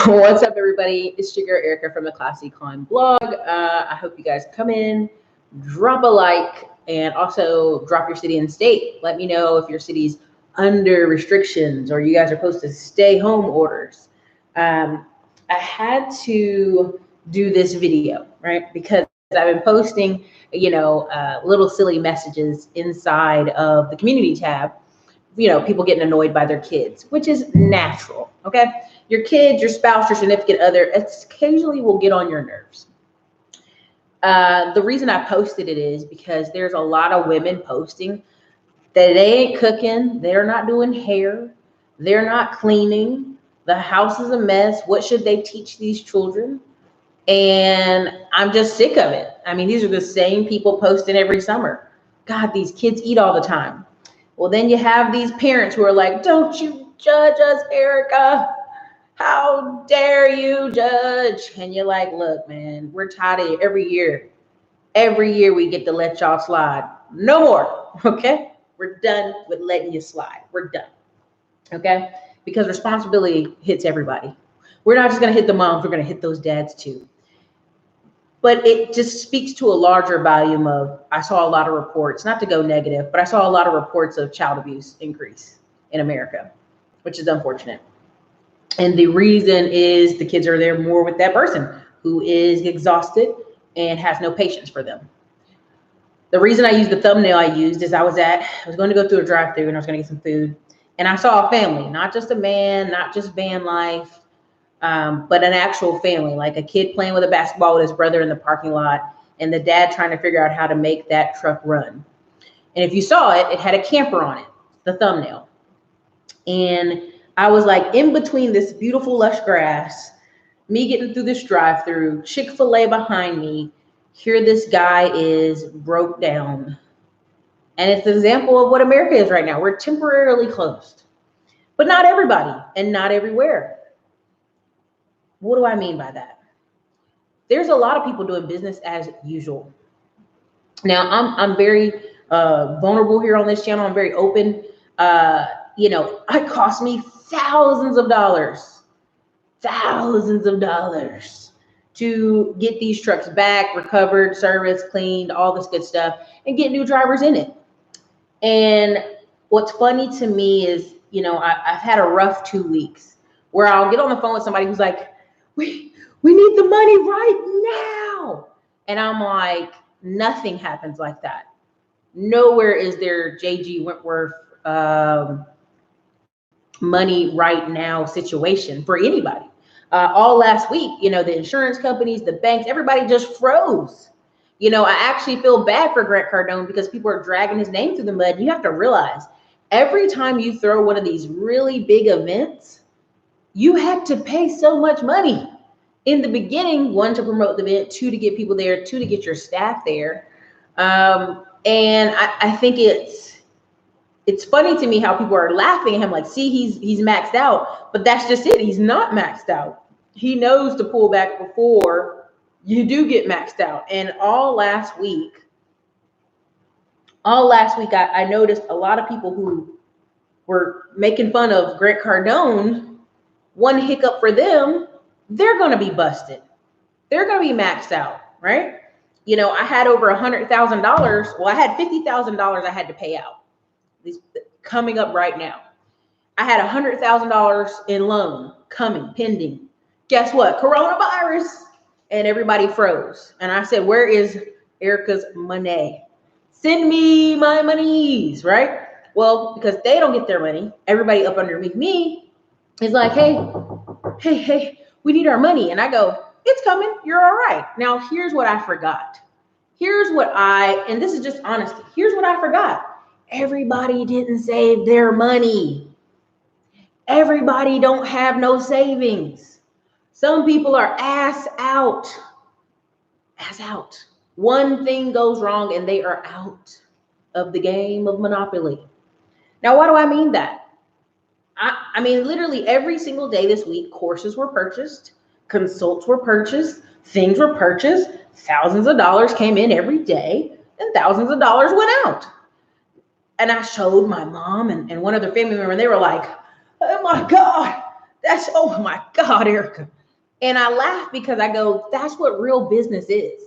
What's up, everybody? It's your girl Erica from the Classy Climb blog. I hope you guys come in, drop a like, and also drop your city and state. Let me know if your city's under restrictions or you guys are supposed to stay home orders. I had to do this video, right? Because I've been posting, little silly messages inside of the community tab. People getting annoyed by their kids, which is natural, okay? Your kids, your spouse, your significant other occasionally will get on your nerves. The reason I posted it is because there's a lot of women posting that they ain't cooking, they're not doing hair, they're not cleaning, the house is a mess. What should they teach these children? And I'm just sick of it. I mean, these are the same people posting every summer. God, these kids eat all the time. Well, then you have these parents who are like, don't you judge us, Erica. How dare you judge? And you're like, look, man, we're tired of it every year. Every year we get to let y'all slide. No more, okay? We're done with letting you slide. We're done, okay? Because responsibility hits everybody. We're not just going to hit the moms. We're going to hit those dads too. But it just speaks to a larger volume of, I saw a lot of reports, not to go negative, but I saw a lot of reports of child abuse increase in America, which is unfortunate. And the reason is the kids are there more with that person who is exhausted and has no patience for them. The reason I used the thumbnail I used is I was going to go through a drive-thru and I was going to get some food. And I saw a family, not just a man, not just van life, but an actual family, like a kid playing with a basketball with his brother in the parking lot and the dad trying to figure out how to make that truck run. And if you saw it, it had a camper on it, the thumbnail. And I was like in between this beautiful lush grass, me getting through this drive-through, Chick-fil-A behind me, here this guy is broke down. And it's an example of what America is right now. We're temporarily closed, but not everybody and not everywhere. What do I mean by that? There's a lot of people doing business as usual. Now, I'm very vulnerable here on this channel. I'm very open. It cost me thousands of dollars to get these trucks back, recovered, serviced, cleaned, all this good stuff, and get new drivers in it. And what's funny to me is, I've had a rough 2 weeks where I'll get on the phone with somebody who's like, we need the money right now. And I'm like, nothing happens like that. Nowhere is there J.G. Wentworth money right now situation for anybody. All last week, the insurance companies, the banks, everybody just froze. I actually feel bad for Grant Cardone because people are dragging his name through the mud. You have to realize every time you throw one of these really big events, you had to pay so much money in the beginning, 1, to promote the event, 2, to get people there, 2, to get your staff there. And I think it's funny to me how people are laughing at him like, see, he's maxed out, but that's just it. He's not maxed out. He knows to pull back before you do get maxed out. And all last week, I noticed a lot of people who were making fun of Grant Cardone. One hiccup for them, they're going to be busted. They're going to be maxed out, right? I had over $100,000. Well, I had $50,000 I had to pay out. These coming up right now. I had $100,000 in loan coming, pending. Guess what? Coronavirus. And everybody froze. And I said, where is Erica's money? Send me my monies, right? Well, because they don't get their money, everybody up underneath me is like, hey, we need our money. And I go, it's coming. You're all right. Now, here's what I forgot. And this is just honesty. Here's what I forgot. Everybody didn't save their money. Everybody don't have no savings. Some people are ass out. One thing goes wrong and they are out of the game of Monopoly. Now, why do I mean that? I mean, literally every single day this week, courses were purchased, consults were purchased, things were purchased, thousands of dollars came in every day, and thousands of dollars went out. And I showed my mom and one other family member, and they were like, oh my God, That's, oh my God, Erica. And I laugh because I go, that's what real business is.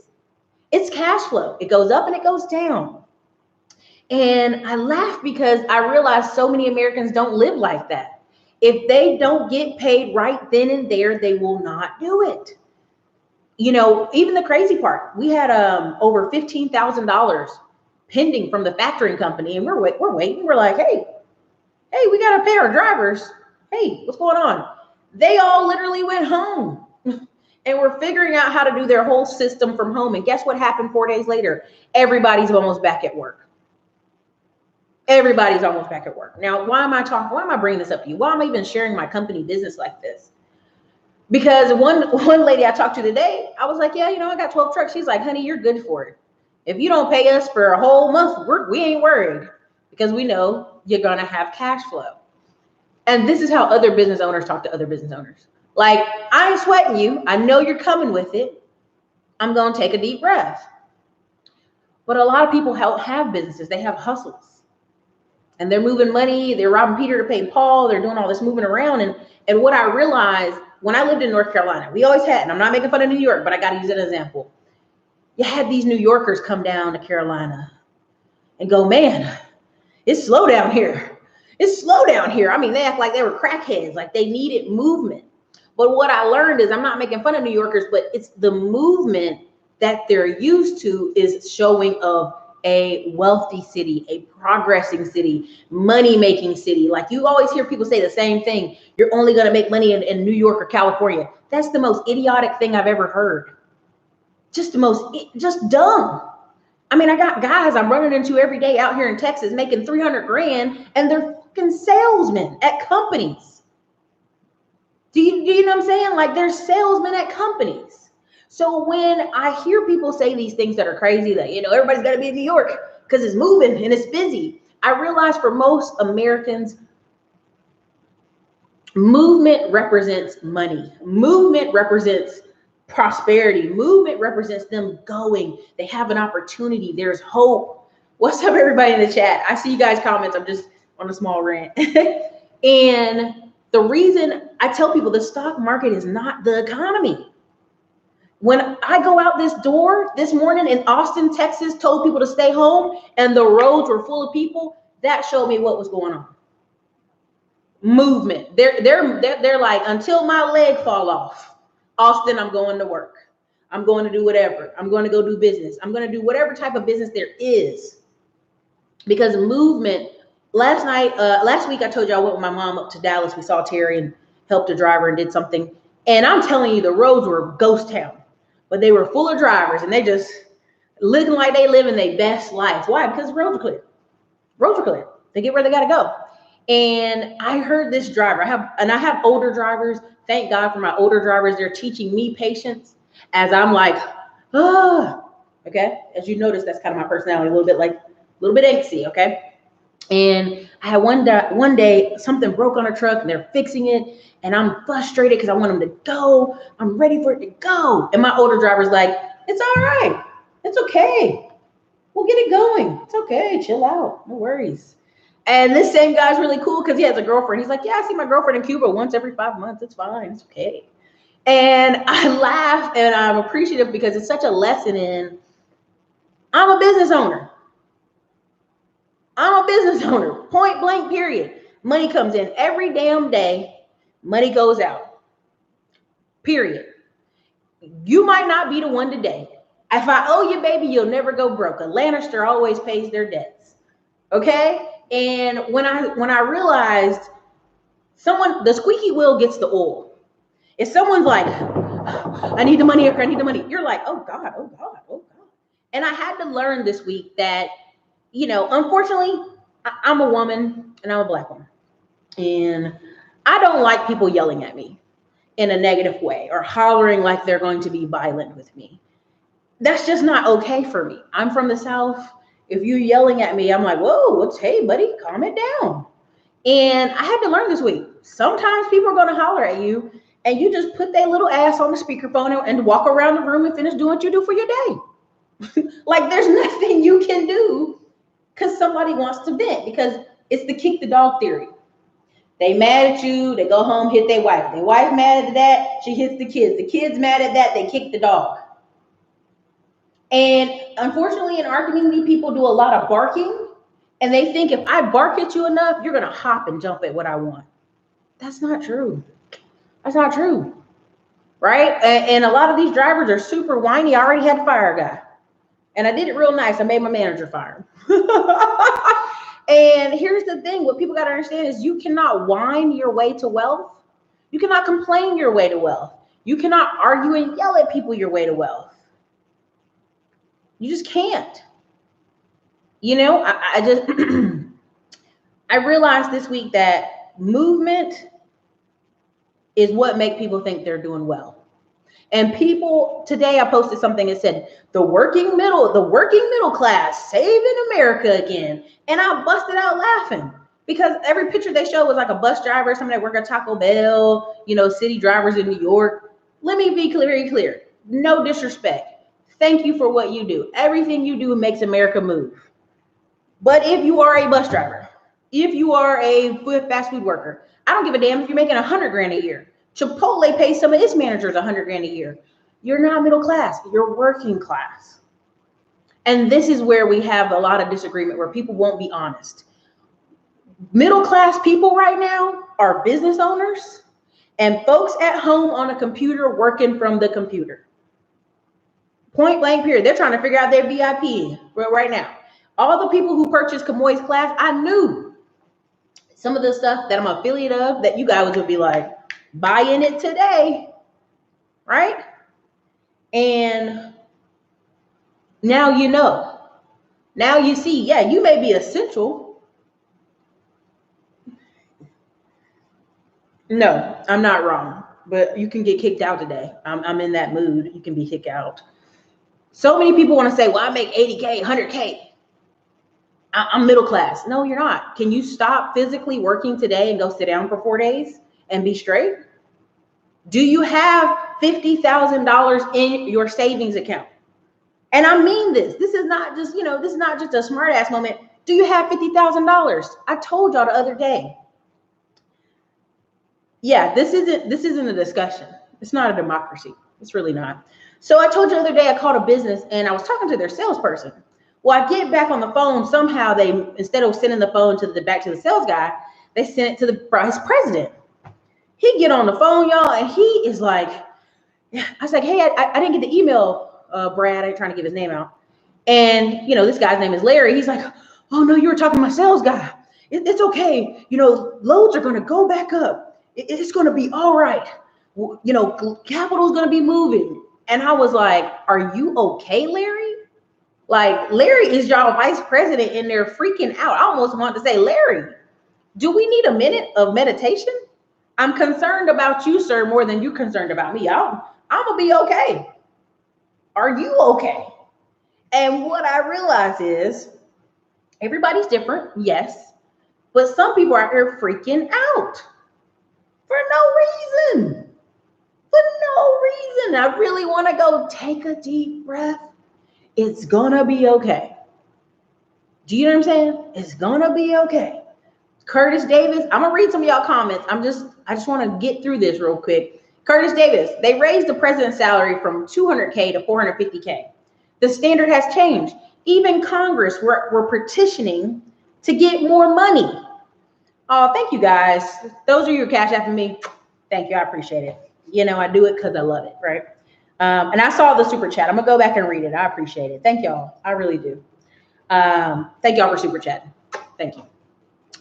It's cash flow. It goes up and it goes down. And I laugh because I realize so many Americans don't live like that. If they don't get paid right then and there, they will not do it. You know, even the crazy part, we had over $15,000 pending from the factoring company, and we're waiting. We're like, hey, we got to pay our drivers. Hey, what's going on? They all literally went home and we're figuring out how to do their whole system from home. And guess what happened 4 days later? Everybody's almost back at work. Everybody's almost back at work. Now, why am I bringing this up to you? Why am I even sharing my company business like this? Because one lady I talked to today, I was like, yeah, you know, I got 12 trucks. She's like, honey, you're good for it. If you don't pay us for a whole month, we ain't worried, because we know you're going to have cash flow. And this is how other business owners talk to other business owners. Like, I ain't sweating you. I know you're coming with it. I'm going to take a deep breath. But a lot of people have businesses. They have hustles. And they're moving money. They're robbing Peter to pay Paul. They're doing all this moving around. And what I realized when I lived in North Carolina, we always had, and I'm not making fun of New York, but I got to use an example. You had these New Yorkers come down to Carolina and go, man, it's slow down here. It's slow down here. I mean, they act like they were crackheads, like they needed movement. But what I learned is, I'm not making fun of New Yorkers, but it's the movement that they're used to is showing of a wealthy city, a progressing city, money-making city. Like, you always hear people say the same thing. You're only going to make money in New York or California. That's the most idiotic thing I've ever heard. Just dumb. I mean, I got guys I'm running into every day out here in Texas making 300 grand, and they're fucking salesmen at companies. Do you know what I'm saying? Like, they're salesmen at companies. So when I hear people say these things that are crazy, that, you know, everybody's got to be in New York because it's moving and it's busy, I realize for most Americans, movement represents money. Movement represents prosperity. Movement represents them going. They have an opportunity. There's hope. What's up, everybody in the chat? I see you guys' comments. I'm just on a small rant. And the reason I tell people the stock market is not the economy. When I go out this door this morning in Austin, Texas, told people to stay home, and the roads were full of people, that showed me what was going on. Movement. They're like, until my leg fall off, Austin, I'm going to work. I'm going to do whatever. I'm going to go do business. I'm going to do whatever type of business there is. Because movement, last week I told you I went with my mom up to Dallas. We saw Terry and helped a driver and did something. And I'm telling you, the roads were ghost town, but they were full of drivers, and they just looking like they living their best life. Why? Because the roads are clear. Roads are clear. They get where they got to go. And I heard this driver. I have older drivers. Thank God for my older drivers. They're teaching me patience as I'm like, okay. As you notice, that's kind of my personality, a little bit angsty, okay. And I had one day something broke on a truck and they're fixing it, and I'm frustrated because I want them to go. I'm ready for it to go. And my older driver's like, it's all right. It's okay. We'll get it going. It's okay. Chill out. No worries. And this same guy's really cool because he has a girlfriend. He's like, yeah, I see my girlfriend in Cuba once every 5 months. It's fine. It's okay. And I laugh and I'm appreciative because it's such a lesson in, I'm a business owner. I'm a business owner. Point blank, period. Money comes in every damn day. Money goes out. Period. You might not be the one today. If I owe you, baby, you'll never go broke. A Lannister always pays their debts. Okay? And when I realized the squeaky wheel gets the oil. If someone's like, I need the money, I need the money, you're like, oh God, oh God, oh God. And I had to learn this week that, you know, unfortunately, I'm a woman and I'm a Black woman. And I don't like people yelling at me in a negative way or hollering like they're going to be violent with me. That's just not okay for me. I'm from the South. If you're yelling at me, I'm like, whoa, hey, buddy, calm it down. And I had to learn this week. Sometimes people are going to holler at you, and you just put their little ass on the speakerphone and walk around the room and finish doing what you do for your day. Like, there's nothing you can do because somebody wants to vent, because it's the kick the dog theory. They mad at you, they go home, hit their wife. Their wife mad at that, she hits the kids. The kids mad at that, they kick the dog. And unfortunately, in our community, people do a lot of barking, and they think if I bark at you enough, you're gonna hop and jump at what I want. That's not true. That's not true, right? And a lot of these drivers are super whiny. I already had to fire a guy, and I did it real nice. I made my manager fire him. And here's the thing: what people got to understand is you cannot whine your way to wealth. You cannot complain your way to wealth. You cannot argue and yell at people your way to wealth. You just can't. You know, I just I realized this week that movement is what makes people think they're doing well. And people today, I posted something that said the working middle class saving America again. And I busted out laughing because every picture they showed was like a bus driver, somebody that worked at Taco Bell, you know, city drivers in New York. Let me be very clear. No disrespect. Thank you for what you do. Everything you do makes America move. But if you are a bus driver, if you are a fast food worker, I don't give a damn if you're making $100 grand a year. Chipotle pays some of its managers $100 grand a year. You're not middle class, you're working class. And this is where we have a lot of disagreement, where people won't be honest. Middle class people right now are business owners and folks at home on a computer working from the computer. Point blank period. They're trying to figure out their VIP right now. All the people who purchased Kamoy's class, I knew some of the stuff that I'm affiliate of that you guys would be like, buy in it today, right? And now you know. Now you see, yeah, you may be essential. No, I'm not wrong, but you can get kicked out today. I'm in that mood. You can be kicked out. So many people want to say, well, I make 80K, 100K. I'm middle class. No, you're not. Can you stop physically working today and go sit down for 4 days and be straight? Do you have $50,000 in your savings account? And I mean this. This is not just, this is not just a smart ass moment. Do you have $50,000? I told y'all the other day. Yeah, this isn't a discussion. It's not a democracy. It's really not. So I told you the other day I called a business and I was talking to their salesperson. Well, I get back on the phone. Somehow they, instead of sending the phone back to the sales guy, they sent it to the vice president. He get on the phone, y'all, and he is like, I was like, hey, I didn't get the email, Brad. I ain't trying to give his name out. And, this guy's name is Larry. He's like, oh, no, you were talking to my sales guy. It's okay. Loads are going to go back up. It's going to be all right. Capital's going to be moving. And I was like, are you okay, Larry? Like, Larry is y'all vice president and they're freaking out. I almost want to say, Larry, do we need a minute of meditation? I'm concerned about you, sir, more than you're concerned about me. I'm going to be okay. Are you okay? And what I realize is everybody's different, yes, but some people are here freaking out for no reason. For no reason. I really want to go take a deep breath. It's going to be okay. Do you know what I'm saying? It's going to be okay. Curtis Davis, I'm going to read some of y'all comments. I just want to get through this real quick. Curtis Davis, they raised the president's salary from $200K to $450K. The standard has changed. Even Congress were petitioning to get more money. Oh, thank you guys. Those are your cash app for me. Thank you. I appreciate it. I do it because I love it, right? And I saw the super chat. I'm going to go back and read it. I appreciate it. Thank y'all. I really do. Thank y'all for super chatting. Thank you.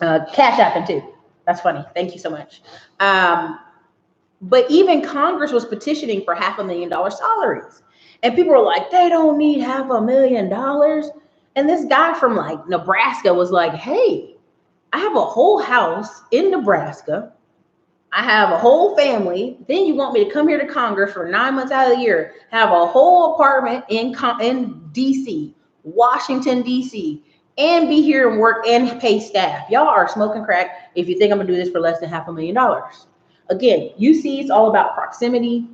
Cash apping too. That's funny. Thank you so much. But even Congress was petitioning for $500,000 salaries. And people were like, they don't need $500,000. And this guy from like Nebraska was like, hey, I have a whole house in Nebraska. I have a whole family. Then you want me to come here to Congress for 9 months out of the year, have a whole apartment in DC, Washington, DC, and be here and work and pay staff. Y'all are smoking crack if you think I'm going to do this for less than $500,000. Again, you see, it's all about proximity.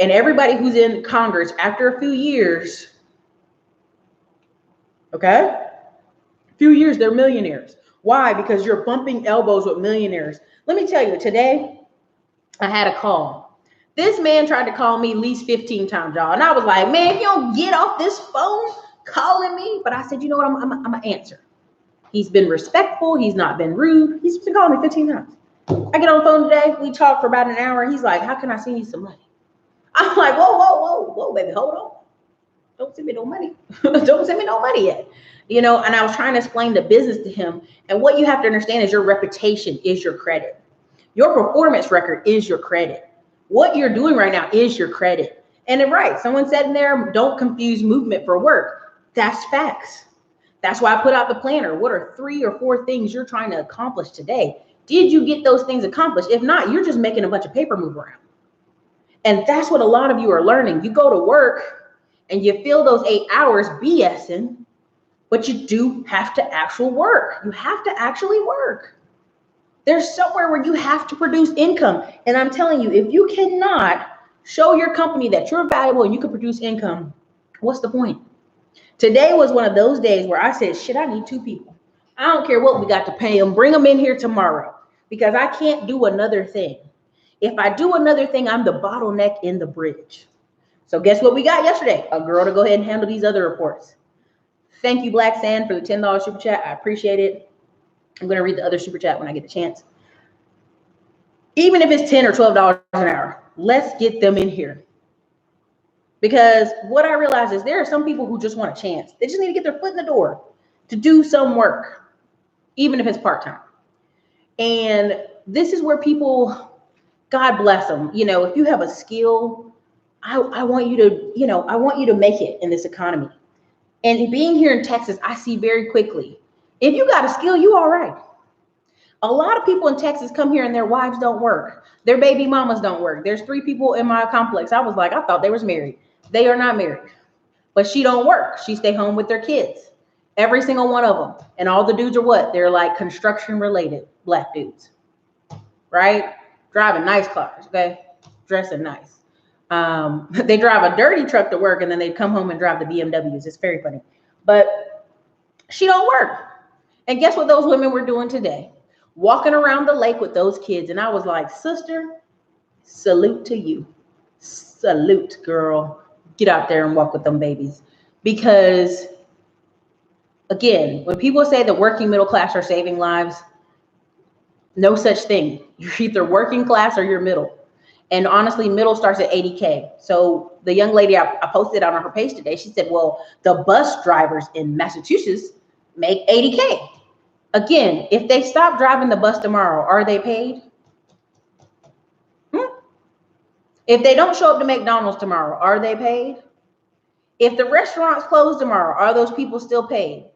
And everybody who's in Congress after a few years, okay? A few years, they're millionaires. Why? Because you're bumping elbows with millionaires. Let me tell you, today I had a call. This man tried to call me at least 15 times, y'all. And I was like, man, if you don't get off this phone calling me. But I said, you know what? I'm going to answer. He's been respectful. He's not been rude. He's been calling me 15 times. I get on the phone today. We talked for about an hour. He's like, how can I send you some money? I'm like, whoa, baby, hold on. Don't send me no money. Don't send me no money yet. You know, and I was trying to explain the business to him. And what you have to understand is your reputation is your credit. Your performance record is your credit. What you're doing right now is your credit. And then, right, someone said in there, don't confuse movement for work. That's facts. That's why I put out the planner. What are 3 or 4 things you're trying to accomplish today? Did you get those things accomplished? If not, you're just making a bunch of paper move around. And that's what a lot of you are learning. You go to work and you feel those 8 hours BSing, but you do have to actually work. You have to actually work. There's somewhere where you have to produce income. And I'm telling you, if you cannot show your company that you're valuable and you can produce income, what's the point? Today was one of those days where I said, shit, I need 2 people. I don't care what we got to pay them. Bring them in here tomorrow because I can't do another thing. If I do another thing, I'm the bottleneck in the bridge. So guess what we got yesterday? A girl to go ahead and handle these other reports. Thank you, Black Sand, for the $10 super chat. I appreciate it. I'm going to read the other super chat when I get the chance. Even if it's $10 or $12 an hour, let's get them in here. Because what I realize is there are some people who just want a chance. They just need to get their foot in the door to do some work, even if it's part-time. And this is where people, God bless them. You know, if you have a skill, I want you to, I want you to make it in this economy. And being here in Texas, I see very quickly, if you got a skill, you all right. A lot of people in Texas come here and their wives don't work. Their baby mamas don't work. There's 3 people in my complex. I was like, I thought they was married. They are not married, but she don't work. She stay home with their kids, every single one of them. And all the dudes are what? They're like construction related Black dudes, right? Driving nice cars, okay? Dressing nice. They drive a dirty truck to work and then they come home and drive the BMWs. It's very funny, but she don't work. And guess what those women were doing today? Walking around the lake with those kids. And I was like, sister, salute to you. Salute, girl. Get out there and walk with them babies. Because again, when people say the working middle class are saving lives, no such thing. You're either working class or you're middle. And honestly, middle starts at 80K. So the young lady I posted on her page today, she said, well, the bus drivers in Massachusetts make 80K. Again, if they stop driving the bus tomorrow, are they paid? If they don't show up to McDonald's tomorrow, are they paid? If the restaurants close tomorrow, are those people still paid?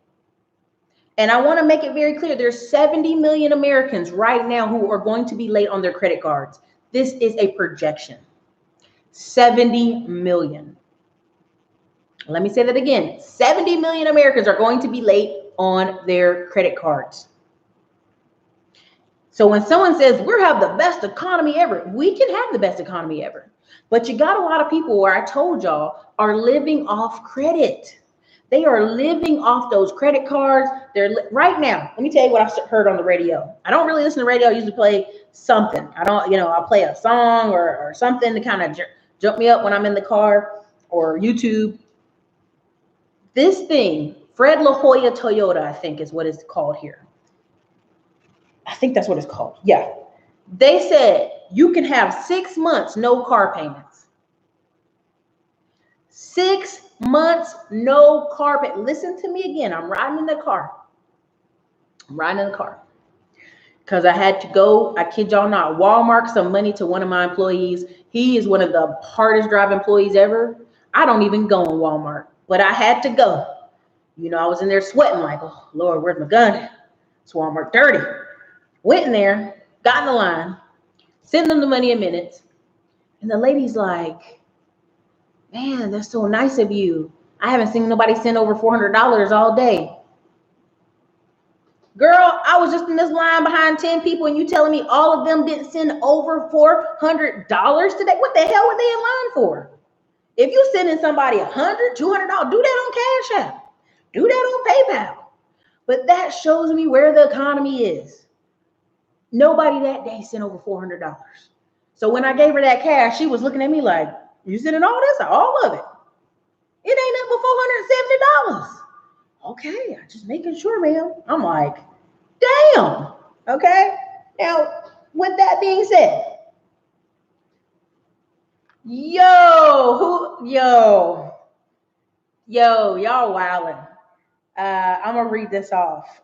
And I want to make it very clear, there's 70 million Americans right now who are going to be late on their credit cards. This is a projection. 70 million. Let me say that again. 70 million Americans are going to be late on their credit cards. So when someone says we have the best economy ever, we can have the best economy ever. But you got a lot of people where I told y'all are living off credit. They are living off those credit cards. Right now, let me tell you what I heard on the radio. I don't really listen to radio. I usually play something. I'll play a song or something to kind of jump me up when I'm in the car or YouTube. This thing, Fred La Jolla Toyota, I think is what it's called here. I think that's what it's called. Yeah. They said you can have 6 months, no car payments. 6 months, no car payment. Listen to me again. I'm riding in the car. Because I had to go, I kid y'all not, Walmart some money to one of my employees. He is one of the hardest driving employees ever. I don't even go in Walmart, but I had to go. I was in there sweating like, oh, Lord, where's my gun? It's Walmart dirty. Went in there, got in the line, send them the money in minutes. And the lady's like, man, that's so nice of you. I haven't seen nobody send over $400 all day. Girl, I was just in this line behind 10 people and you telling me all of them didn't send over $400 today? What the hell were they in line for? If you sending somebody $100, $200, do that on Cash App. Do that on PayPal. But that shows me where the economy is. Nobody that day sent over $400. So when I gave her that cash, she was looking at me like, you sending all this? All of it. It ain't nothing but $470. Okay, I'm just making sure, ma'am. I'm like, damn. Okay. Now, with that being said, y'all wildin'. I'm gonna read this off.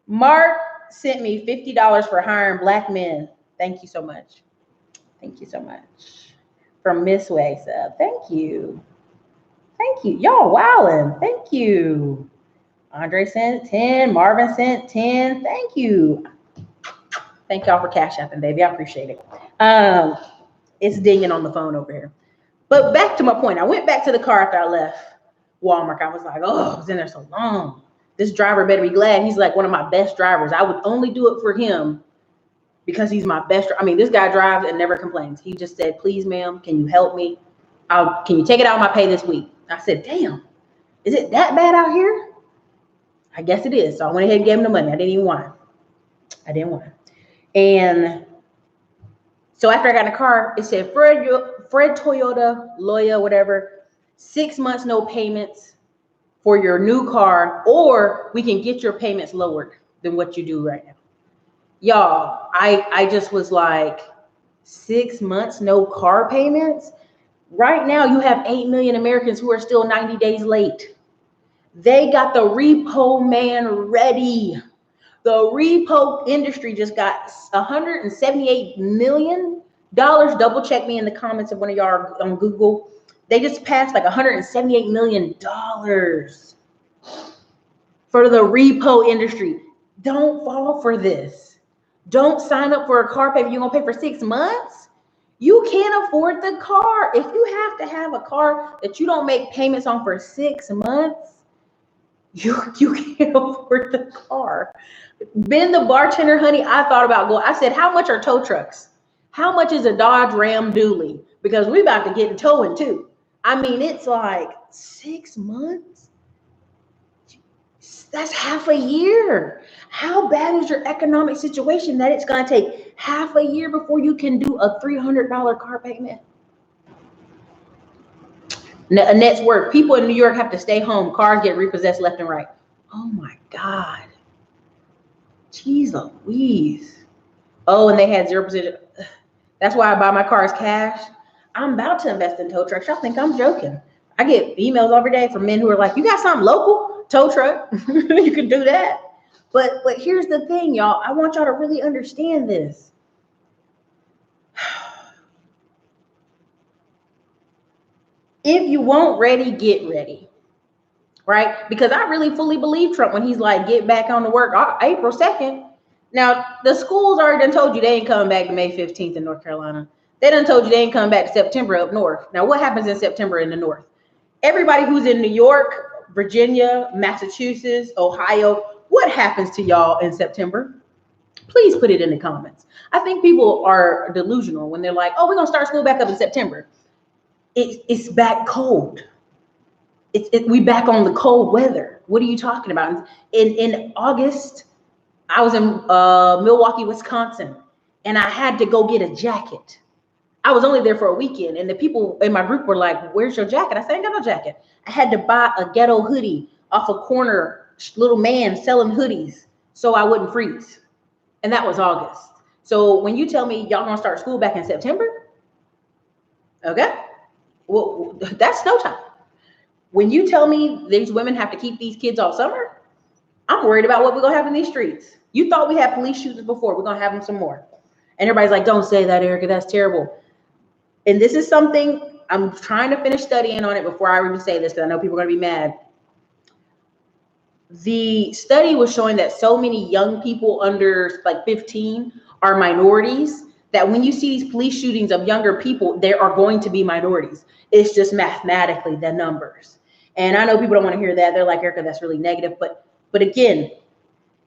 Mark sent me $50 for hiring black men. Thank you so much. Thank you so much. From Miss Way sub. Thank you. Thank you. Y'all wildin'. Thank you. Andre sent 10. Marvin sent 10. Thank you. Thank y'all for cash apping, baby. I appreciate it. It's dinging on the phone over here. But back to my point. I went back to the car after I left Walmart. I was like, oh, I was in there so long. This driver better be glad. He's like one of my best drivers. I would only do it for him because he's my best. I mean, this guy drives and never complains. He just said, please, ma'am, can you help me? Can you take it out of my pay this week? I said, damn, is it that bad out here? I guess it is. So I went ahead and gave him the money. I didn't even want it. And so after I got in the car, it said, Fred Toyota, lawyer, whatever, 6 months, no payments for your new car, or we can get your payments lowered than what you do right now. Y'all, I just was like, 6 months, no car payments? Right now, you have 8 million Americans who are still 90 days late. They got the repo man ready. The repo industry just got $178 million. Double check me in the comments if one of y'all are on Google. They just passed like $178 million for the repo industry. Don't fall for this. Don't sign up for a car payment. You're going to pay for 6 months. You can't afford the car. If you have to have a car that you don't make payments on for 6 months, you can't afford the car. Ben the bartender, honey, I thought about going. I said, how much are tow trucks? How much is a Dodge Ram dually? Because we about to get in towing too. I mean, it's like 6 months. That's half a year. How bad is your economic situation that it's going to take half a year before you can do a $300 car payment? Annette's work. People in New York have to stay home. Cars get repossessed left and right. Oh my God. Jeez Louise. Oh, and they had 0%. That's why I buy my cars cash. I'm about to invest in tow trucks. Y'all think I'm joking. I get emails every day from men who are like, you got something local? Tow truck. You can do that. But here's the thing, y'all. I want y'all to really understand this. If you want ready, get ready. Right? Because I really fully believe Trump when he's like, get back on to work April 2nd. Now, the schools already done told you they ain't coming back to May 15th in North Carolina. They done told you they ain't coming back to September up north. Now, what happens in September in the north? Everybody who's in New York, Virginia, Massachusetts, Ohio, what happens to y'all in September? Please put it in the comments. I think people are delusional when they're like, oh, we're going to start school back up in September. It's back cold. We back on the cold weather. What are you talking about? In August, I was in Milwaukee, Wisconsin, and I had to go get a jacket. I was only there for a weekend, and the people in my group were like, where's your jacket? I said, I ain't got no jacket. I had to buy a ghetto hoodie off a corner, little man selling hoodies so I wouldn't freeze. And that was August. So when you tell me y'all gonna start school back in September, okay, well, that's snow time. When you tell me these women have to keep these kids all summer, I'm worried about what we're gonna have in these streets. You thought we had police shootings before, we're gonna have them some more. And everybody's like, don't say that, Erica, that's terrible. And this is something I'm trying to finish studying on it before I even say this, because I know people are gonna be mad. The study was showing that so many young people under like 15 are minorities, that when you see these police shootings of younger people, there are going to be minorities. It's just mathematically the numbers. And I know people don't want to hear that. They're like, Erica, that's really negative. But again,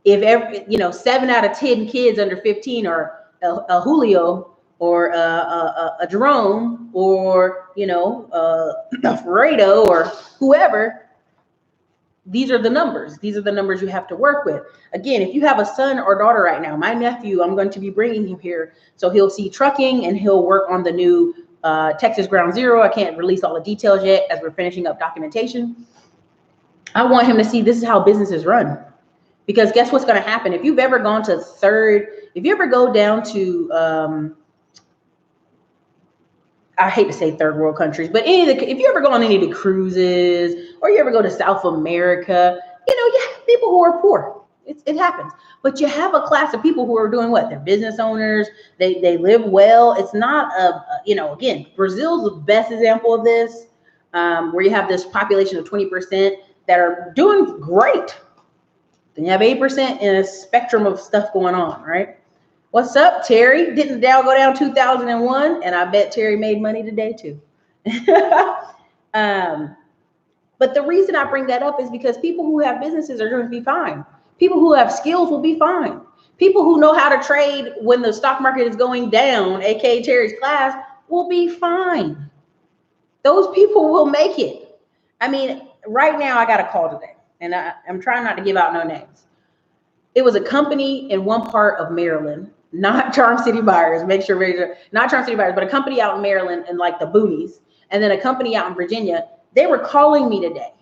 if 7 out of 10 kids under 15 are a Julio or a Jerome or a Fredo or whoever, these are the numbers. These are the numbers you have to work with. Again, if you have a son or daughter right now, my nephew, I'm going to be bringing him here. So he'll see trucking and he'll work on the new Texas Ground Zero. I can't release all the details yet as we're finishing up documentation. I want him to see this is how businesses run. Because guess what's going to happen? If you've ever gone to if you ever go down to, I hate to say third world countries, but if you ever go on any of the cruises or you ever go to South America, you have people who are poor. It happens. But you have a class of people who are doing what? They're business owners. They live well. It's not again, Brazil's the best example of this, where you have this population of 20% that are doing great. Then you have 8% in a spectrum of stuff going on, right? What's up, Terry? Didn't the Dow go down 2001? And I bet Terry made money today too. But the reason I bring that up is because people who have businesses are going to be fine. People who have skills will be fine. People who know how to trade when the stock market is going down, aka Terry's class, will be fine. Those people will make it. I mean, right now I got a call today, and I'm trying not to give out no names. It was a company in one part of Maryland, not Charm City Buyers, make sure, not Charm City Buyers, but a company out in Maryland in like the boonies, and then a company out in Virginia. They were calling me today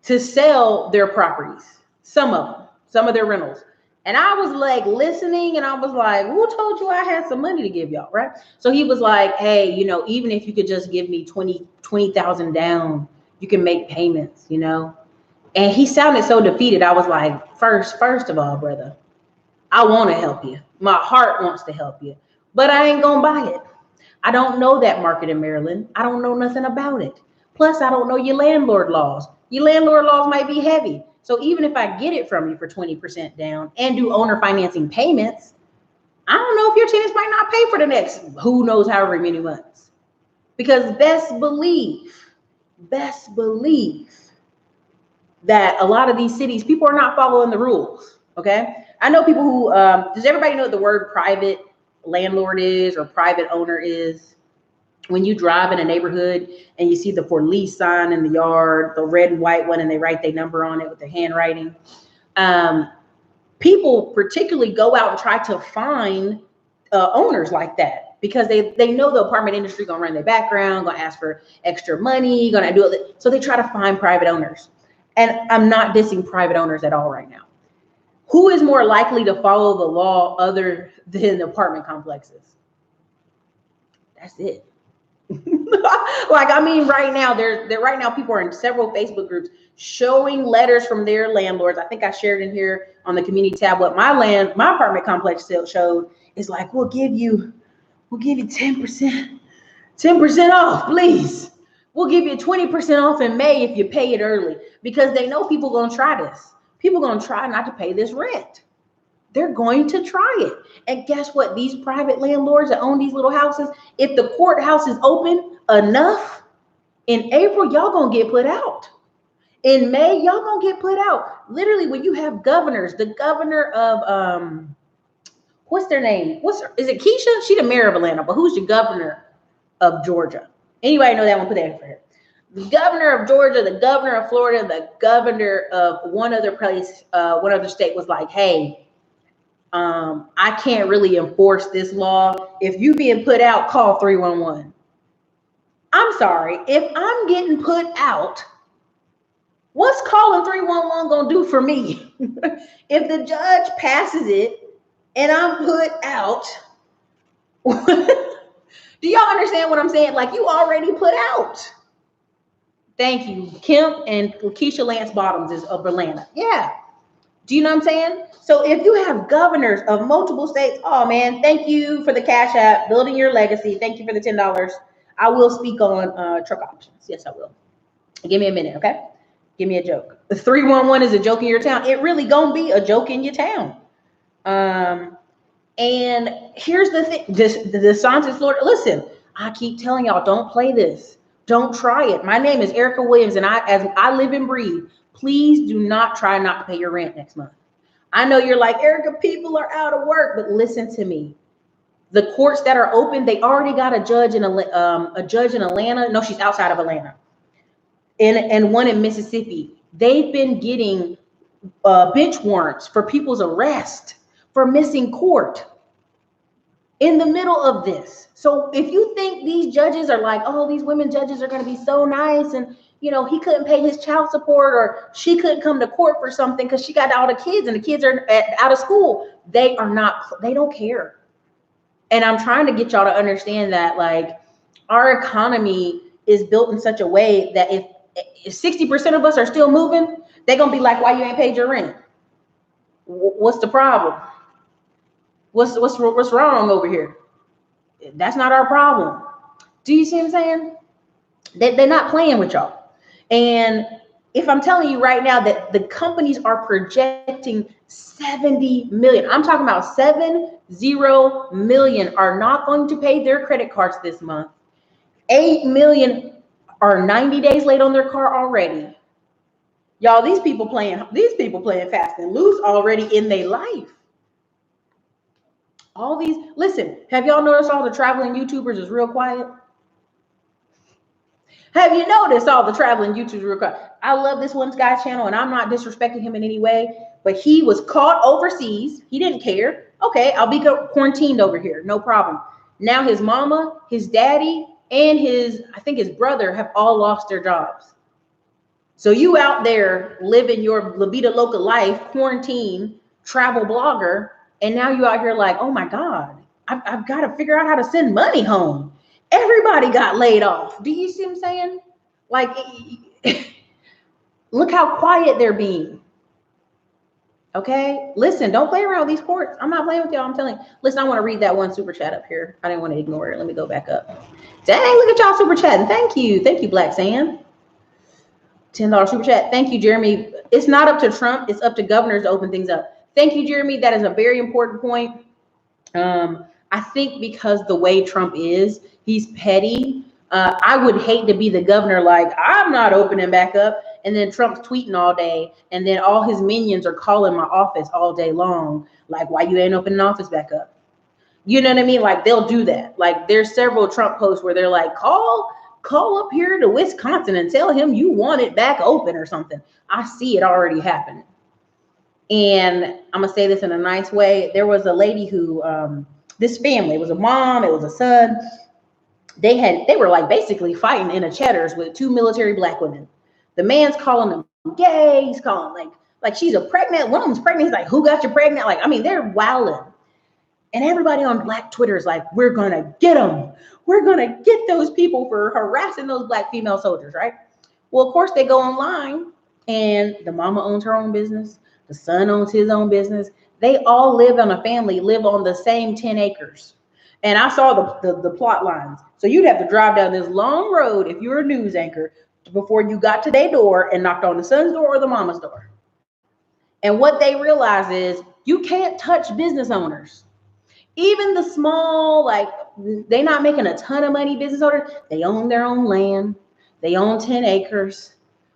to sell their properties, some of their rentals. And I was like listening, and I was like, who told you I had some money to give y'all, right? So he was like, hey, even if you could just give me 20,000 down, you can make payments, And he sounded so defeated. I was like, first of all, brother, I want to help you. My heart wants to help you, but I ain't gonna buy it. I don't know that market in Maryland. I don't know nothing about it. Plus, I don't know your landlord laws. Your landlord laws might be heavy. So even if I get it from you for 20% down and do owner financing payments, I don't know if your tenants might not pay for the next who knows however many months. Because best believe that a lot of these cities, people are not following the rules, okay? I know people who, does everybody know what the word private landlord is or private owner is? When you drive in a neighborhood and you see the for lease sign in the yard, the red and white one, and they write their number on it with their handwriting, people particularly go out and try to find owners like that because they know the apartment industry gonna run their background, gonna ask for extra money, gonna do it. So they try to find private owners. And I'm not dissing private owners at all right now. Who is more likely to follow the law other than apartment complexes? That's it. Right now, people are in several Facebook groups showing letters from their landlords. I think I shared in here on the community tab what my apartment complex showed is like, we'll give you 10% off, please. We'll give you 20% off in May if you pay it early, because they know people are going to try this. People are going to try not to pay this rent. They're going to try it. And guess what? These private landlords that own these little houses, if the courthouse is open enough, in April, y'all going to get put out. In May, y'all going to get put out. Literally, when you have governors, the governor of, what's their name? Is it Keisha? She's the mayor of Atlanta, but who's the governor of Georgia? Anybody know that one? Put that in for her. The governor of Georgia, the governor of Florida, the governor of one other state was like, hey, I can't really enforce this law. If you being put out, call 311. I'm sorry, if I'm getting put out, what's calling 311 gonna do for me? If the judge passes it and I'm put out, do y'all understand what I'm saying? Like, you already put out. Thank you. Kemp and Keisha Lance Bottoms is of Atlanta. Yeah. Do you know what I'm saying? So if you have governors of multiple states, oh man, thank you for the Cash App, building your legacy. Thank you for the $10. I will speak on truck options. Yes, I will. Give me a minute, okay? Give me a joke. The 311 is a joke in your town. It really gonna be a joke in your town. And here's the thing, the DeSantis, Florida. Listen, I keep telling y'all, don't play this. Don't try it. My name is Erica Williams, and as I live and breathe, please do not try not to pay your rent next month. I know you're like, Erica, people are out of work, but listen to me. The courts that are open, they already got a judge in Atlanta. No, she's outside of Atlanta. And one in Mississippi. They've been getting bench warrants for people's arrest for missing court in the middle of this. So if you think these judges are like, oh, these women judges are going to be so nice, and he couldn't pay his child support, or she couldn't come to court for something because she got all the kids and the kids are out of school, they are not, they don't care. And I'm trying to get y'all to understand that, like, our economy is built in such a way that if 60% of us are still moving, they're gonna be like, why you ain't paid your rent? What's the problem? What's wrong over here? That's not our problem. Do you see what I'm saying? They're not playing with y'all. And if I'm telling you right now that the companies are projecting 70 million, I'm talking about 70 million are not going to pay their credit cards this month. 8 million are 90 days late on their car already. Y'all, these people playing fast and loose already in their life. All these, listen, have y'all noticed all the traveling YouTubers is real quiet? Have you noticed all the traveling YouTubers real quiet? I love this one guy's channel, and I'm not disrespecting him in any way, but he was caught overseas. He didn't care. Okay, I'll be quarantined over here, no problem. Now his mama, his daddy, and I think his brother have all lost their jobs. So you out there living your La Vida Loca life, quarantine, travel blogger, and now you out here like, oh my God, I've got to figure out how to send money home. Everybody got laid off. Do you see what I'm saying? Like, look how quiet they're being. Okay, listen, don't play around with these courts. I'm not playing with y'all. I'm telling you. Listen, I want to read that one super chat up here. I didn't want to ignore it. Let me go back up. Dang, look at y'all super chatting. Thank you, Black Sam. $10 super chat. Thank you, Jeremy. It's not up to Trump. It's up to governors to open things up. Thank you, Jeremy. That is a very important point. I think because the way Trump is, he's petty. I would hate to be the governor like, I'm not opening back up. And then Trump's tweeting all day. And then all his minions are calling my office all day long. Like, why you ain't opening office back up? You know what I mean? Like, they'll do that. Like, there's several Trump posts where they're like, call up here to Wisconsin and tell him you want it back open or something. I see it already happening. And I'm gonna say this in a nice way. There was a lady who, this family, it was a mom, it was a son. They were like basically fighting in a Cheddar's with 2 military Black women. The man's calling them gay. He's calling like she's a pregnant. One of them's pregnant. He's like, who got you pregnant? Like, I mean, they're wilding. And everybody on Black Twitter is like, we're gonna get them. We're gonna get those people for harassing those Black female soldiers, right? Well, of course they go online, and the mama owns her own business. The son owns his own business. They all live on the same 10 acres. And I saw the plot lines. So you'd have to drive down this long road if you're a news anchor before you got to their door and knocked on the son's door or the mama's door. And what they realize is you can't touch business owners. Even the small, like, they're not making a ton of money business owners. They own their own land. They own 10 acres.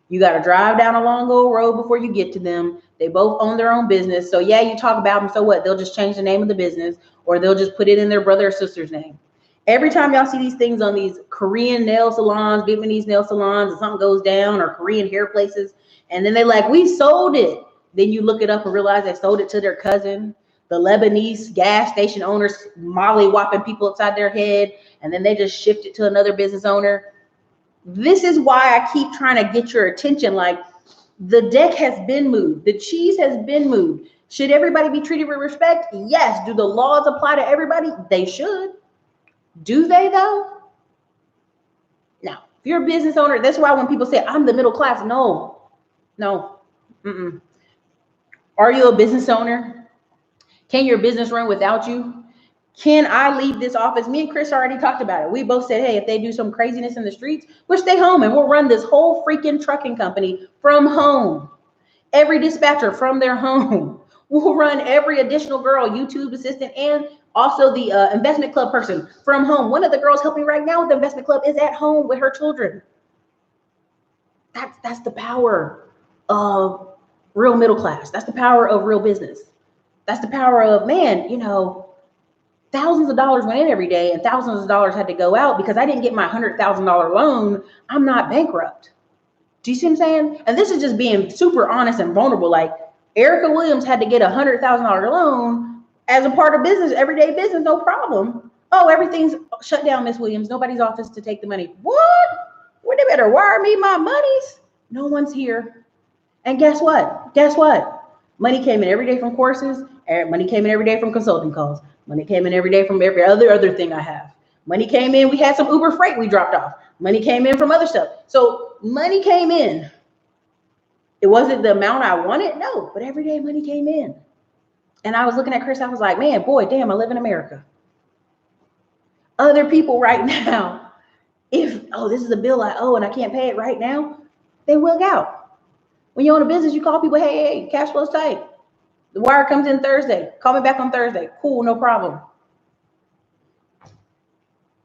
You got to drive down a long old road before you get to them. They both own their own business. So yeah, you talk about them. So what? They'll just change the name of the business, or they'll just put it in their brother or sister's name. Every time y'all see these things on these Korean nail salons, Vietnamese nail salons, and something goes down, or Korean hair places, and then they like, we sold it. Then you look it up and realize they sold it to their cousin. The Lebanese gas station owners molly-whopping people upside their head, and then they just shift it to another business owner. This is why I keep trying to get your attention. Like, the deck has been moved. The cheese has been moved. Should everybody be treated with respect? Yes. Do the laws apply to everybody? They should. Do they though? Now, if you're a business owner, that's why when people say, I'm the middle class, no. Are you a business owner? Can your business run without you? Can I leave this office? Me and Chris already talked about it. We both said, hey, if they do some craziness in the streets, we'll stay home and we'll run this whole freaking trucking company from home. Every dispatcher from their home. We'll run every additional girl, YouTube assistant, and also the investment club person from home. One of the girls helping right now with the investment club is at home with her children. That's the power of real middle class. That's the power of real business. That's the power of, man, you know, thousands of dollars went in every day and thousands of dollars had to go out because I didn't get my $100,000 loan. I'm not bankrupt. Do you see what I'm saying? And this is just being super honest and vulnerable. Like Erica Williams had to get $100,000 loan as a part of business, everyday business, no problem. Oh, everything's shut down, Miss Williams. Nobody's office to take the money. What? Well, they better wire me my monies. No one's here. And guess what? Guess what? Money came in every day from courses. Money came in every day from consulting calls. Money came in every day from every other thing I have. Money came in. We had some Uber freight we dropped off. Money came in from other stuff. So money came in. It wasn't the amount I wanted, no, but every day money came in. And I was looking at Chris, I was like, man, boy, damn, I live in America. Other people right now, if, oh, this is a bill I owe and I can't pay it right now, they wig out. When you own a business, you call people, hey, cash flow's tight. The wire comes in Thursday. Call me back on Thursday. Cool, no problem.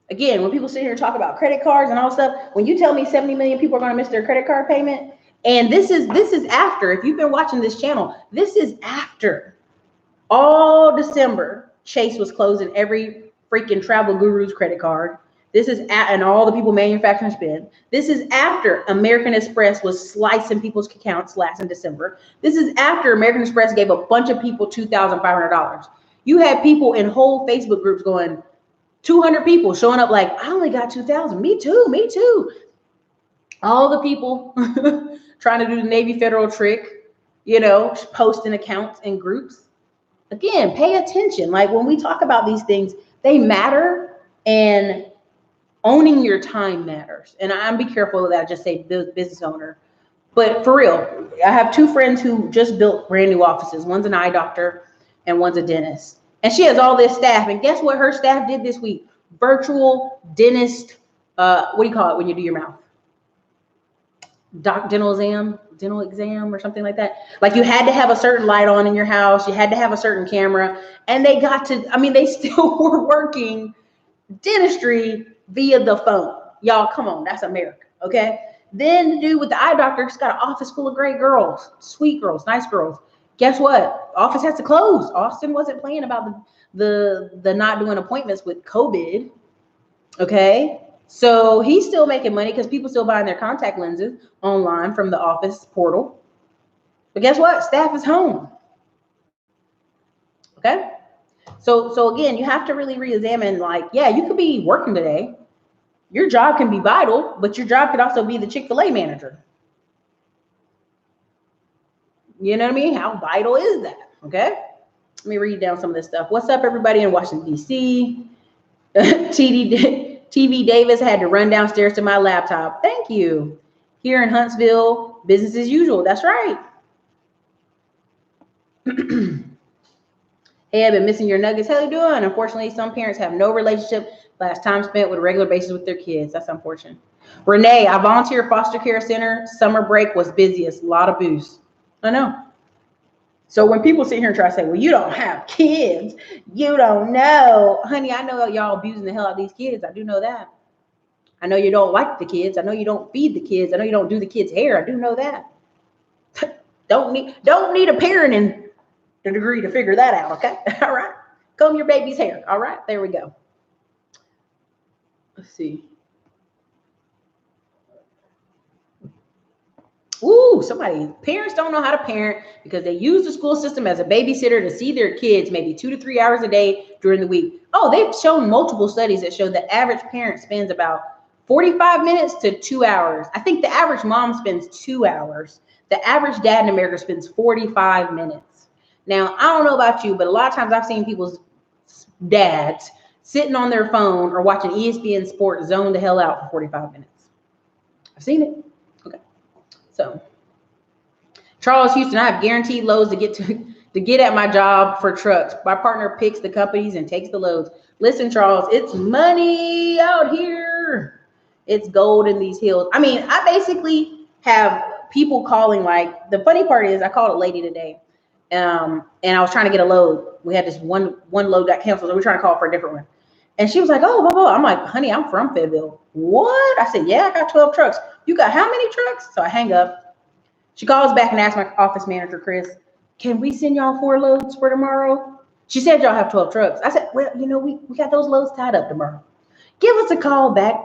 Again, when people sit here and talk about credit cards and all stuff, when you tell me 70 million people are going to miss their credit card payment, and this is after, if you've been watching this channel, this is after all December, Chase was closing every freaking travel guru's credit card. This is and all the people manufacturing spend. This is after American Express was slicing people's accounts last in December. This is after American Express gave a bunch of people $2,500. You had people in whole Facebook groups going, 200 people showing up like, I only got 2,000. Me too, me too. All the people trying to do the Navy Federal trick, you know, posting accounts in groups. Again, pay attention. Like when we talk about these things, they matter, and owning your time matters. And I'm be careful of that. I just say business owner. But for real, I have two friends who just built brand new offices. One's an eye doctor and one's a dentist. And she has all this staff. And guess what her staff did this week? Virtual dentist, what do you call it when you do your mouth? Dental exam or something like that. Like you had to have a certain light on in your house. You had to have a certain camera. And they got to, I mean, they still were working dentistry via the phone. Y'all, come on, that's America, okay? Then the dude with the eye doctor's got an office full of great girls, sweet girls, nice girls. Guess what? Office has to close. Austin wasn't playing about the not doing appointments with COVID, okay? So he's still making money because people still buying their contact lenses online from the office portal. But guess what? Staff is home, okay? So again, you have to really reexamine, like, yeah, you could be working today. Your job can be vital, but your job could also be the Chick-fil-A manager. You know what I mean? How vital is that? Okay. Let me read down some of this stuff. What's up, everybody in Washington, D.C.? TV Davis had to run downstairs to my laptop. Thank you. Here in Huntsville, business as usual. That's right. Hey, I've been missing your nuggets. How you doing? Unfortunately, some parents have no relationship last time spent with a regular basis with their kids. That's unfortunate. Renee, I volunteer foster care center. Summer break was busiest. A lot of booze. I know. So when people sit here and try to say, well, you don't have kids, you don't know. Honey, I know y'all abusing the hell out of these kids. I do know that. I know you don't like the kids. I know you don't feed the kids. I know you don't do the kids' hair. I do know that. Don't need a parenting degree to figure that out, okay? All right. Comb your baby's hair. All right. There we go. Let's see. Ooh, parents don't know how to parent because they use the school system as a babysitter to see their kids maybe 2 to 3 hours a day during the week. Oh, they've shown multiple studies that show the average parent spends about 45 minutes to 2 hours. I think the average mom spends 2 hours. The average dad in America spends 45 minutes. Now, I don't know about you, but a lot of times I've seen people's dads sitting on their phone or watching ESPN Sports zone the hell out for 45 minutes. I've seen it. So, Charles Houston, I have guaranteed loads to get at my job for trucks. My partner picks the companies and takes the loads. Listen, Charles, it's money out here. It's gold in these hills. I mean, I basically have people calling. Like, the funny part is I called a lady today, and I was trying to get a load. We had this one load got canceled, so we're trying to call for a different one. And she was like, oh, blah, blah. I'm like, honey, I'm from Fayetteville. What? I said, yeah, I got 12 trucks. You got how many trucks? So I hang up. She calls back and asks my office manager, Chris, can we send y'all 4 loads for tomorrow? She said y'all have 12 trucks. I said, well, you know, we got those loads tied up tomorrow. Give us a call back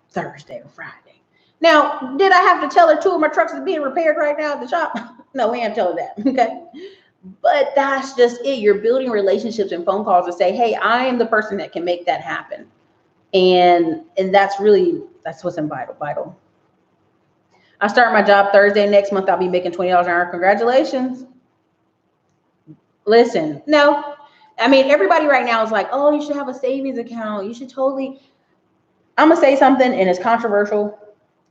Thursday or Friday. Now, did I have to tell her 2 of my trucks is being repaired right now at the shop? No, we ain't telling that. Okay. But that's just it. You're building relationships and phone calls to say, hey, I am the person that can make that happen. And that's what's vital. I start my job Thursday next month. I'll be making $20 an hour. Congratulations. Listen, no, I mean, everybody right now is like, oh, you should have a savings account. You should totally. I'm going to say something, and it's controversial,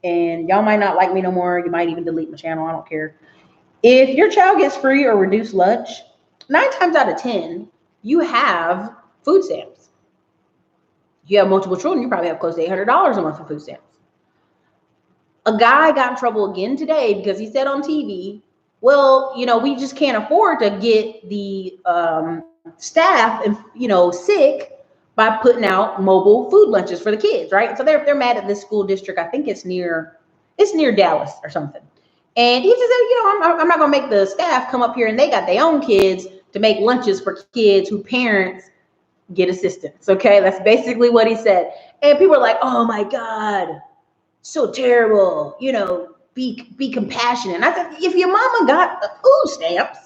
and y'all might not like me no more. You might even delete my channel. I don't care. If your child gets free or reduced lunch, 9 times out of 10, you have food stamps. If you have multiple children, you probably have close to $800 a month for food stamps. A guy got in trouble again today because he said on TV, well, we just can't afford to get the staff, sick by putting out mobile food lunches for the kids, right? So they're mad at this school district. I think it's near Dallas or something. And he just said, I'm not gonna make the staff come up here and they got their own kids to make lunches for kids who parents get assistance. Okay, that's basically what he said. And people are like, oh my God, so terrible. Be compassionate. And I said, if your mama got food stamps,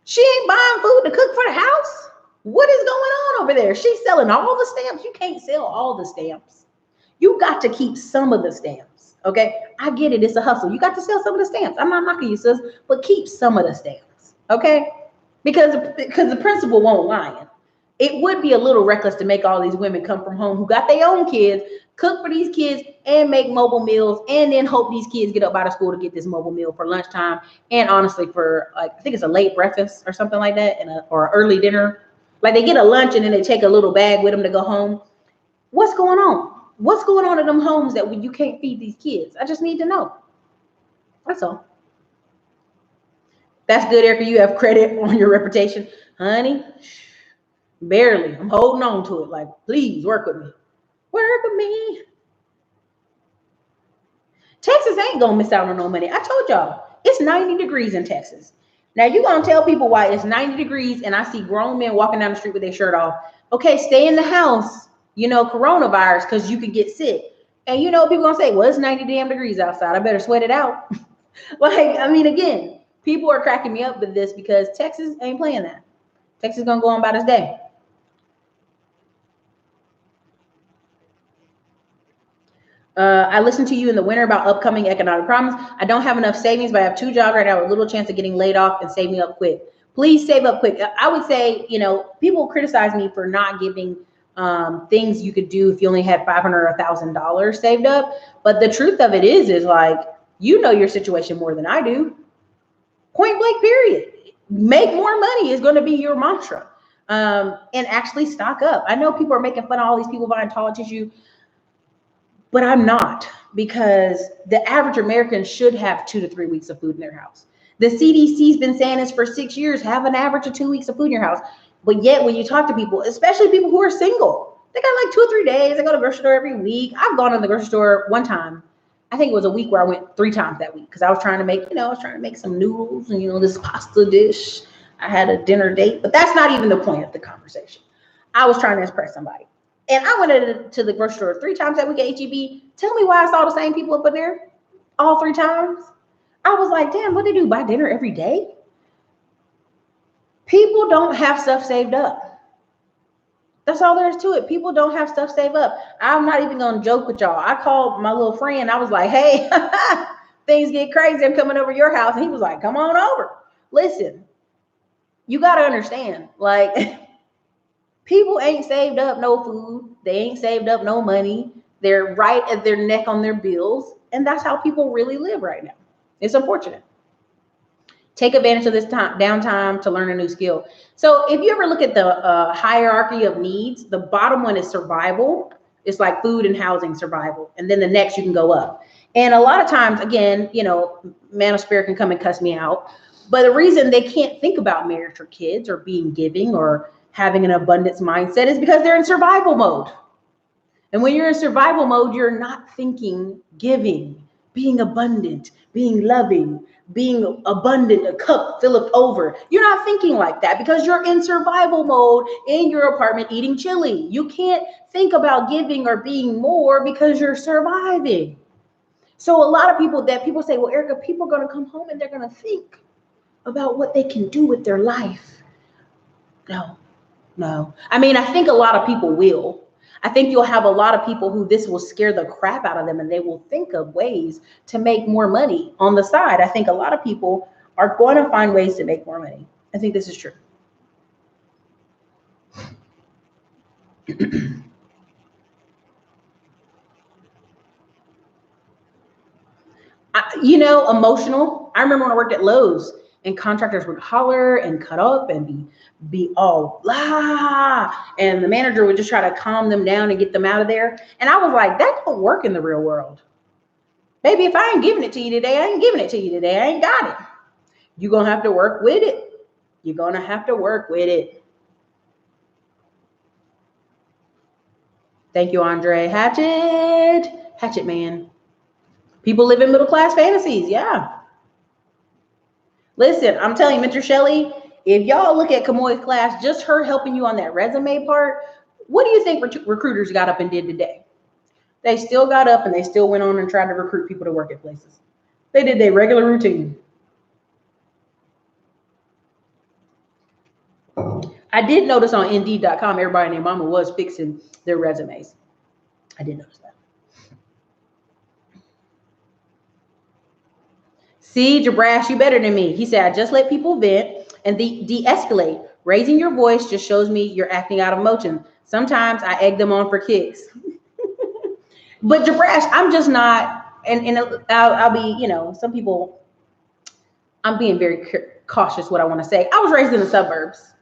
she ain't buying food to cook for the house. What is going on over there? She's selling all the stamps. You can't sell all the stamps. You got to keep some of the stamps. Okay, I get it. It's a hustle. You got to sell some of the stamps. I'm not knocking you, sis, but keep some of the stamps. Okay, because the principal won't lie. It would be a little reckless to make all these women come from home who got their own kids, cook for these kids, and make mobile meals, and then hope these kids get up out of school to get this mobile meal for lunchtime. And honestly, for I think it's a late breakfast or something like that, or an early dinner. Like they get a lunch and then they take a little bag with them to go home. What's going on? What's going on in them homes that you can't feed these kids? I just need to know. That's all. That's good, Erica. You have credit on your reputation. Honey, barely. I'm holding on to it. Like, please work with me. Work with me. Texas ain't going to miss out on no money. I told y'all, it's 90 degrees in Texas. Now, you're going to tell people why it's 90 degrees and I see grown men walking down the street with their shirt off. Okay, stay in the house, coronavirus, because you could get sick. And people going to say, well, it's 90 damn degrees outside. I better sweat it out. Again, people are cracking me up with this because Texas ain't playing that. Texas is going to go on about its day. I listened to you in the winter about upcoming economic problems. I don't have enough savings, but I have 2 jobs right now with little chance of getting laid off and saving up quick. Please save up quick. I would say, people criticize me for not giving things you could do if you only had $500 or $1,000 saved up. But the truth of it is like, your situation more than I do. Point blank, period. Make more money is going to be your mantra. And actually stock up. I know people are making fun of all these people buying toilet tissue, but I'm not, because the average American should have 2 to 3 weeks of food in their house. The CDC's been saying this for 6 years, have an average of 2 weeks of food in your house. But yet when you talk to people, especially people who are single, they got like 2 or 3 days. They go to the grocery store every week. I've gone to the grocery store one time. I think it was a week where I went 3 times that week because I was trying to make, some noodles and, this pasta dish. I had a dinner date, but that's not even the point of the conversation. I was trying to impress somebody. And I went to the grocery store 3 times that week at HEB. Tell me why I saw the same people up in there all 3 times. I was like, damn, what they do? Buy dinner every day? People don't have stuff saved up. That's all there is to it. People don't have stuff saved up. I'm not even going to joke with y'all. I called my little friend. I was like, hey, things get crazy. I'm coming over to your house. And he was like, come on over. Listen, you got to understand, like, people ain't saved up no food. They ain't saved up no money. They're right at their neck on their bills. And that's how people really live right now. It's unfortunate. Take advantage of this downtime to learn a new skill. So if you ever look at the hierarchy of needs, the bottom one is survival. It's like food and housing survival. And then the next you can go up. And a lot of times, again, man of spirit can come and cuss me out. But the reason they can't think about marriage or kids or being giving or having an abundance mindset is because they're in survival mode. And when you're in survival mode, you're not thinking giving, being abundant, being loving, being abundant, a cup filleth over. You're not thinking like that because you're in survival mode in your apartment eating chili. You can't think about giving or being more because you're surviving. So a lot of people say, well, Erica, people are going to come home and they're going to think about what they can do with their life. No. I mean, I think a lot of people will. I think you'll have a lot of people who this will scare the crap out of them and they will think of ways to make more money on the side. I think a lot of people are going to find ways to make more money. I think this is true. Emotional. I remember when I worked at Lowe's and contractors would holler and cut up and be all blah, and the manager would just try to calm them down and get them out of there. And I was like, that don't work in the real world. Baby, if I ain't giving it to you today, I ain't giving it to you today. I ain't got it. You're going to have to work with it. You're going to have to work with it. Thank you, Andre. Hatchet man. People live in middle class fantasies. Yeah. Listen, I'm telling you, Mentor Shelley, if y'all look at Kamoy's class, just her helping you on that resume part, what do you think recruiters got up and did today? They still got up and they still went on and tried to recruit people to work at places. They did their regular routine. I did notice on Indeed.com, everybody and their mama was fixing their resumes. I did notice that. See, Jabrash, you better than me. He said, I just let people vent and de-escalate. Raising your voice just shows me you're acting out of emotion. Sometimes I egg them on for kicks. But Jabrash, I'm just not, and I'll be, some people, I'm being very cautious what I want to say. I was raised in the suburbs,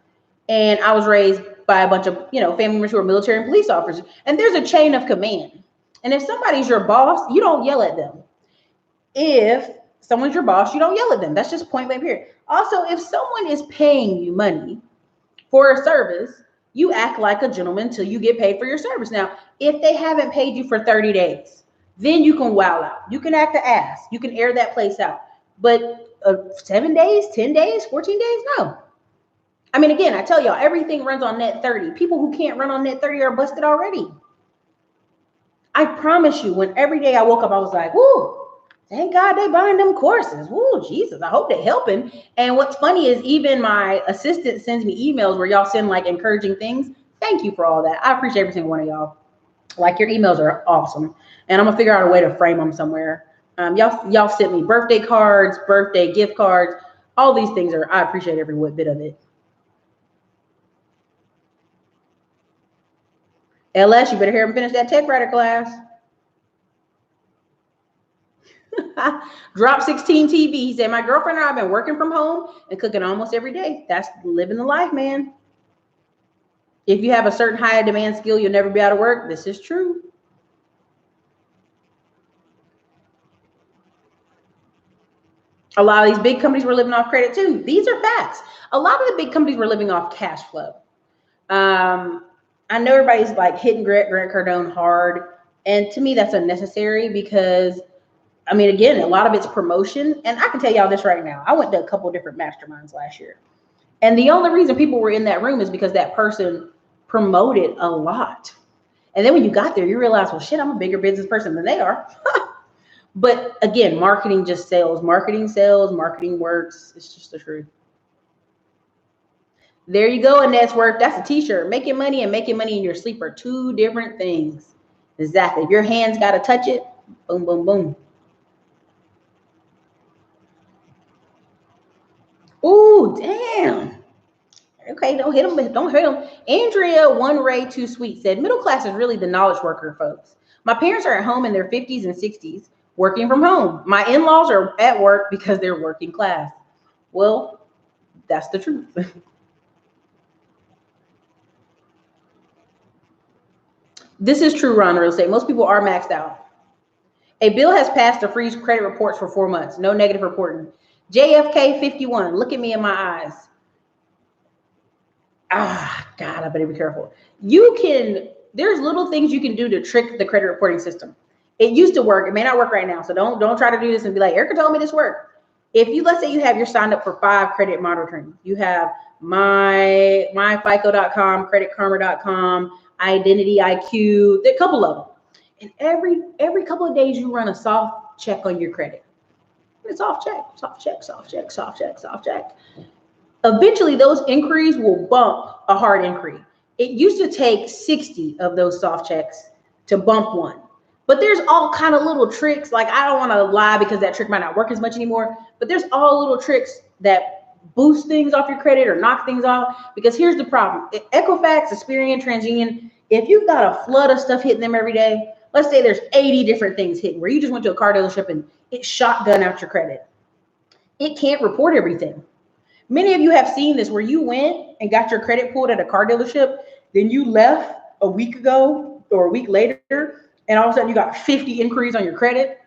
and I was raised by a bunch of, family members who are military and police officers. And there's a chain of command. And if somebody's your boss, you don't yell at them. If someone's your boss, you don't yell at them. That's just point blank period. Also, if someone is paying you money for a service, you act like a gentleman until you get paid for your service. Now, if they haven't paid you for 30 days, then you can wow out. You can act the ass. You can air that place out. But 7 days, 10 days, 14 days, no. I mean, again, I tell y'all, everything runs on net 30. People who can't run on net 30 are busted already. I promise you, when every day I woke up, I was like, whoo, thank God they buying them courses. Woo, Jesus, I hope they're helping. And what's funny is even my assistant sends me emails where y'all send like encouraging things. Thank you for all that. I appreciate every single one of y'all. Like, your emails are awesome. And I'm gonna figure out a way to frame them somewhere. Y'all sent me birthday cards, birthday gift cards. All these things I appreciate every bit of it. LS, you better hear him finish that tech writer class. Drop 16 TV. He said, my girlfriend and I have been working from home and cooking almost every day. That's living the life, man. If you have a certain high demand skill, you'll never be out of work. This is true. A lot of these big companies were living off credit too. These are facts. A lot of the big companies were living off cash flow. I know everybody's like hitting Grant Cardone hard. And to me, that's unnecessary because, I mean, again, a lot of it's promotion. And I can tell y'all this right now. I went to a couple of different masterminds last year. And the only reason people were in that room is because that person promoted a lot. And then when you got there, you realize, well, shit, I'm a bigger business person than they are. But again, marketing just sells. Marketing sells. Marketing works. It's just the truth. There you go, Annette's work. That's a t-shirt. Making money and making money in your sleep are two different things. Exactly. If your hands got to touch it, boom, boom, boom. Ooh, damn. Okay, don't hit them. Don't hit them. Andrea, One Ray, Too Sweet said, middle class is really the knowledge worker, folks. My parents are at home in their 50s and 60s, working from home. My in-laws are at work because they're working class. Well, that's the truth. This is true, Ron Real Estate. Most people are maxed out. A bill has passed to freeze credit reports for 4 months. No negative reporting. JFK 51. Look at me in my eyes. God, I better be careful. There's little things you can do to trick the credit reporting system. It used to work. It may not work right now. So don't try to do this and be like, Erica told me this worked. If you, let's say you're signed up for 5 credit monitoring. You have myfico.com, creditkarma.com, Identity IQ, there are a couple of them. And every couple of days you run a soft check on your credit. It's off check, soft check, soft check, soft check, soft check. Eventually, those inquiries will bump a hard inquiry. It used to take 60 of those soft checks to bump one. But there's all kind of little tricks. Like, I don't want to lie because that trick might not work as much anymore. But there's all little tricks that boost things off your credit or knock things off. Because here's the problem. Equifax, Experian, TransUnion, if you've got a flood of stuff hitting them every day, let's say there's 80 different things hitting where you just went to a car dealership and it shotgun out your credit. It can't report everything. Many of you have seen this where you went and got your credit pulled at a car dealership, then you left a week ago or a week later, and all of a sudden you got 50 inquiries on your credit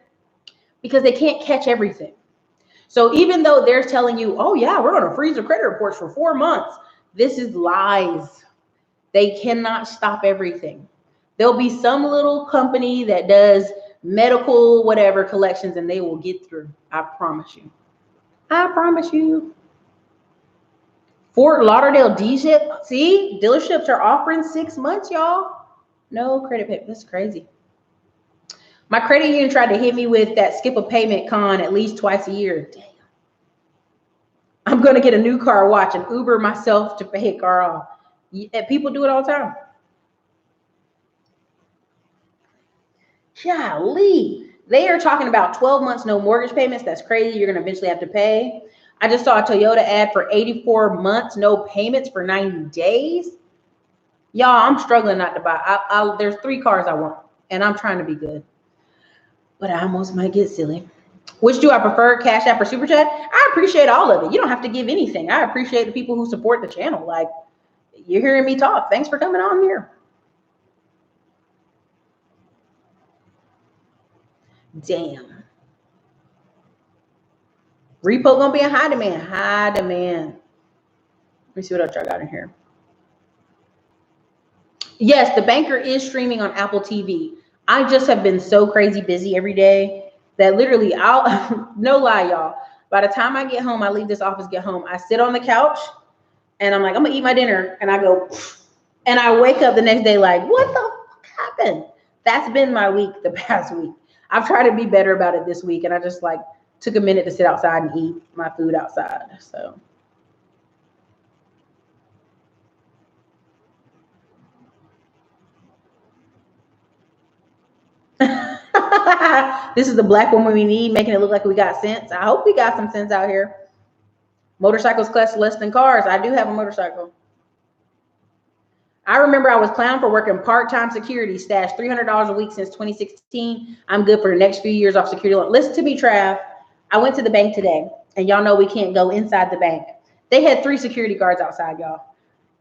because they can't catch everything. So even though they're telling you, oh yeah, we're going to freeze the credit reports for 4 months, this is lies. They cannot stop everything. There'll be some little company that does medical whatever collections and they will get through. I promise you. I promise you. Fort Lauderdale dealership, see, dealerships are offering 6 months, y'all. No credit payment. That's crazy. My credit union tried to hit me with that skip a payment con at least twice a year. Damn. I'm going to get a new car watch and Uber myself to pay a car off. People do it all the time. Golly. They are talking about 12 months, no mortgage payments. That's crazy. You're going to eventually have to pay. I just saw a Toyota ad for 84 months, no payments for 90 days. Y'all, I'm struggling not to buy. There's 3 cars I want, and I'm trying to be good. But I almost might get silly. Which do I prefer, Cash App or Super Chat? I appreciate all of it. You don't have to give anything. I appreciate the people who support the channel. Like, you're hearing me talk. Thanks for coming on here. Damn. Repo gonna be in high demand. High demand. Let me see what else I got in here. Yes, The Banker is streaming on Apple TV. I just have been so crazy busy every day that literally I'll no lie, y'all. By the time I get home, I leave this office, get home, I sit on the couch and I'm like, I'm gonna eat my dinner, and I go, and I wake up the next day like, what the fuck happened? That's been my week the past week. I've tried to be better about it this week, and I just like took a minute to sit outside and eat my food outside. So this is the black woman we need, making it look like we got sense. I hope we got some sense out here. Motorcycles cost less than cars. I do have a motorcycle. I remember I was planning for working part-time security, stashed $300 a week since 2016. I'm good for the next few years off security loan. Listen to me, Trav. I went to the bank today, and y'all know we can't go inside the bank. They had 3 security guards outside, y'all.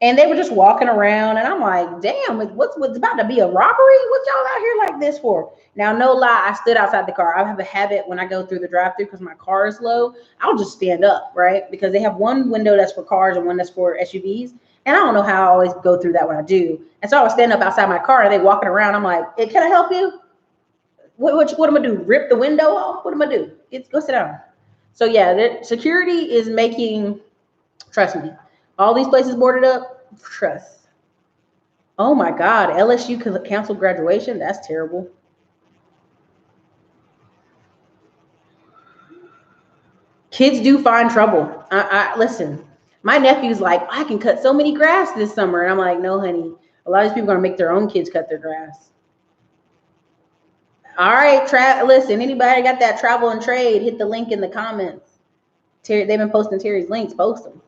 And they were just walking around, and I'm like, damn, what's about to be a robbery? What y'all out here like this for? Now, no lie, I stood outside the car. I have a habit when I go through the drive-thru because my car is low, I'll just stand up, right? Because they have one window that's for cars and one that's for SUVs. And I don't know how I always go through that when I do. And so I was standing up outside my car, and they walking around. I'm like, hey, can I help you? What am I gonna do? Rip the window off? What am I do? Go sit down. So yeah, the security is making, trust me, all these places boarded up, trust. Oh my God, LSU canceled graduation. That's terrible. Kids do find trouble. Listen, my nephew's like, I can cut so many grass this summer. And I'm like, no, honey, a lot of these people are gonna make their own kids cut their grass. All right, listen, anybody got that travel and trade, hit the link in the comments. Terry, they've been posting Terry's links, post them.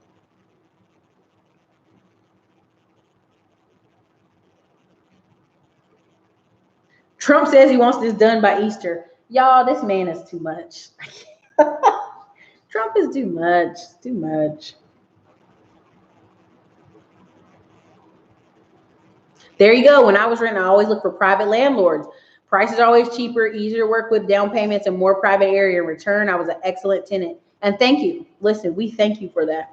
Trump says he wants this done by Easter. Y'all, this man is too much. Trump is too much, too much. There you go. When I was renting, I always look for private landlords. Prices are always cheaper, easier to work with, down payments, and more private area. In return, I was an excellent tenant. And thank you. Listen, we thank you for that.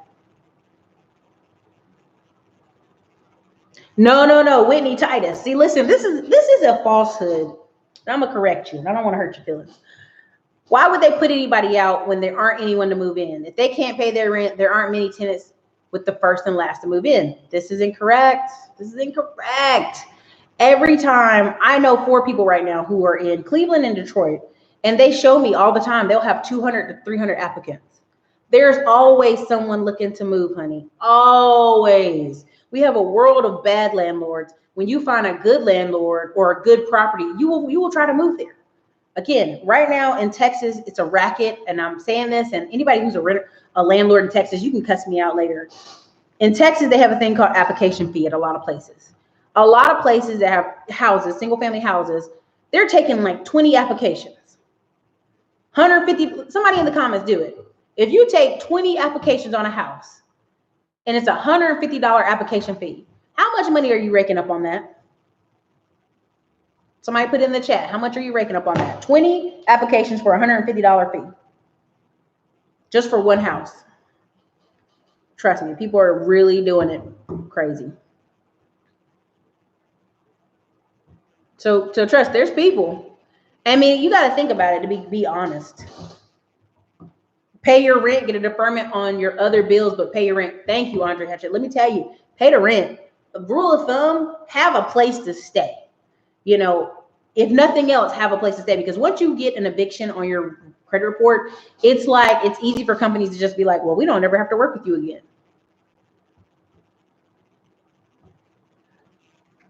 No, Whitney Titus. See, listen, this is a falsehood. I'm gonna correct you, and I don't want to hurt your feelings. Why would they put anybody out when there aren't anyone to move in? If they can't pay their rent, there aren't many tenants with the first and last to move in. This is incorrect. This is incorrect. Every time, I know 4 people right now who are in Cleveland and Detroit. And they show me all the time, they'll have 200 to 300 applicants. There's always someone looking to move, honey. Always. We have a world of bad landlords. When you find a good landlord or a good property, you will try to move there. Again, right now in Texas, it's a racket, and I'm saying this, and anybody who's a landlord in Texas, you can cuss me out later. In Texas, they have a thing called application fee at a lot of places. A lot of places that have houses, single family houses, they're taking like 20 applications. 150, somebody in the comments do it. If you take 20 applications on a house and it's $150 application fee, how much money are you raking up on that? Somebody put in the chat, how much are you raking up on that? 20 applications for $150 fee. Just for one house. Trust me, people are really doing it crazy. So trust, there's people. I mean, you got to think about it, to be honest. Pay your rent, get a deferment on your other bills, but pay your rent. Thank you, Andre Hatchett. Let me tell you, pay the rent. A rule of thumb, have a place to stay. You know, if nothing else, have a place to stay. Because once you get an eviction on your credit report, it's like, it's easy for companies to just be like, well, we don't ever have to work with you again.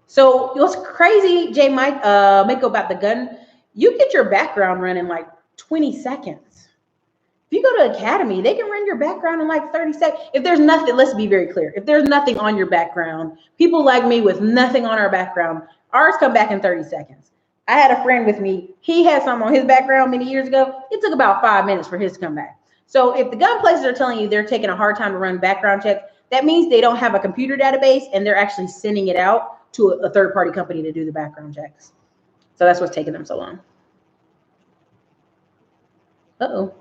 So what's crazy, Jay Mako, about the gun, you get your background run in like 20 seconds. If you go to Academy, they can run your background in like 30 seconds. If there's nothing, let's be very clear. If there's nothing on your background, people like me with nothing on our background, ours come back in 30 seconds. I had a friend with me. He had something on his background many years ago. It took about 5 minutes for his to come back. So if the gun places are telling you they're taking a hard time to run background checks, that means they don't have a computer database and they're actually sending it out to a third-party company to do the background checks. So that's what's taking them so long. Uh-oh.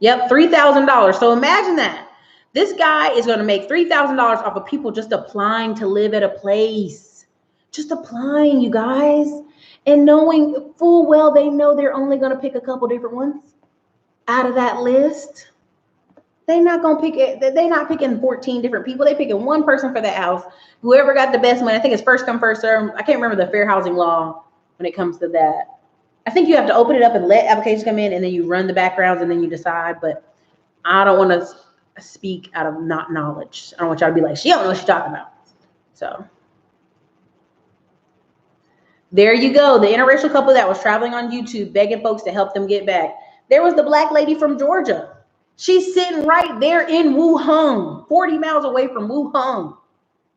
Yep, $3,000. So imagine that. This guy is going to make $3,000 off of people just applying to live at a place. Just applying, you guys. And knowing full well they know they're only going to pick a couple different ones out of that list. They're not going to pick it. They're not picking 14 different people. They're picking one person for that house. Whoever got the best money. I think it's first come, first serve. I can't remember the fair housing law when it comes to that. I think you have to open it up and let applications come in, and then you run the backgrounds, and then you decide. But I don't want to speak out of not knowledge. I don't want y'all to be like, she don't know what she's talking about. So there you go. The interracial couple that was traveling on YouTube begging folks to help them get back. There was the black lady from Georgia. She's sitting right there in Wuhan, 40 miles away from Wuhan,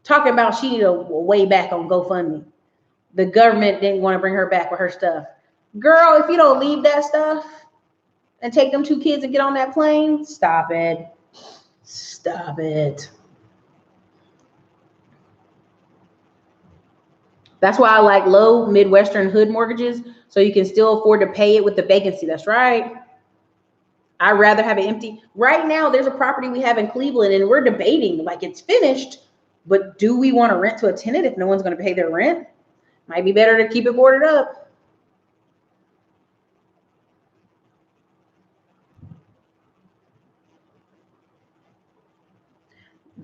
talking about she need a way back on GoFundMe. The government didn't want to bring her back with her stuff. Girl, if you don't leave that stuff and take them 2 kids and get on that plane, stop it. Stop it. That's why I like low Midwestern hood mortgages, so you can still afford to pay it with the vacancy. That's right. I'd rather have it empty. Right now, there's a property we have in Cleveland, and we're debating, like, it's finished, but do we want to rent to a tenant if no one's going to pay their rent? Might be better to keep it boarded up.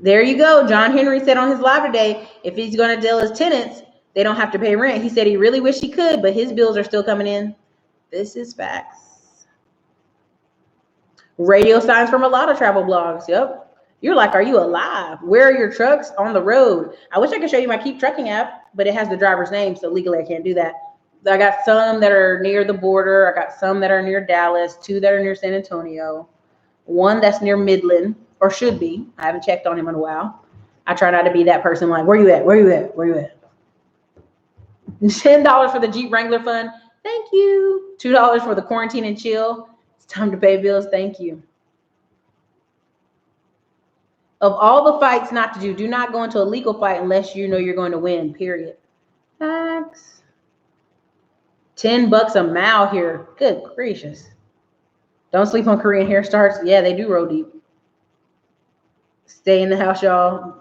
There you go. John Henry said on his live today, if he's going to deal his tenants, they don't have to pay rent. He said he really wished he could, but his bills are still coming in. This is facts. Radio signs from a lot of travel blogs. Yep. You're like, are you alive? Where are your trucks? On the road. I wish I could show you my Keep Trucking app, but it has the driver's name, so legally I can't do that. I got some that are near the border. I got some that are near Dallas, 2 that are near San Antonio, 1 that's near Midland, or should be. I haven't checked on him in a while. I try not to be that person like, where you at? Where you at? Where you at? $10 for the Jeep Wrangler fund. Thank you. $2 for the quarantine and chill. It's time to pay bills. Thank you. Of all the fights not to do not go into a legal fight unless you know you're going to win, period. Facts. $10 a mile here. Good gracious. Don't sleep on Korean hair starts. Yeah, they do roll deep. Stay in the house, y'all.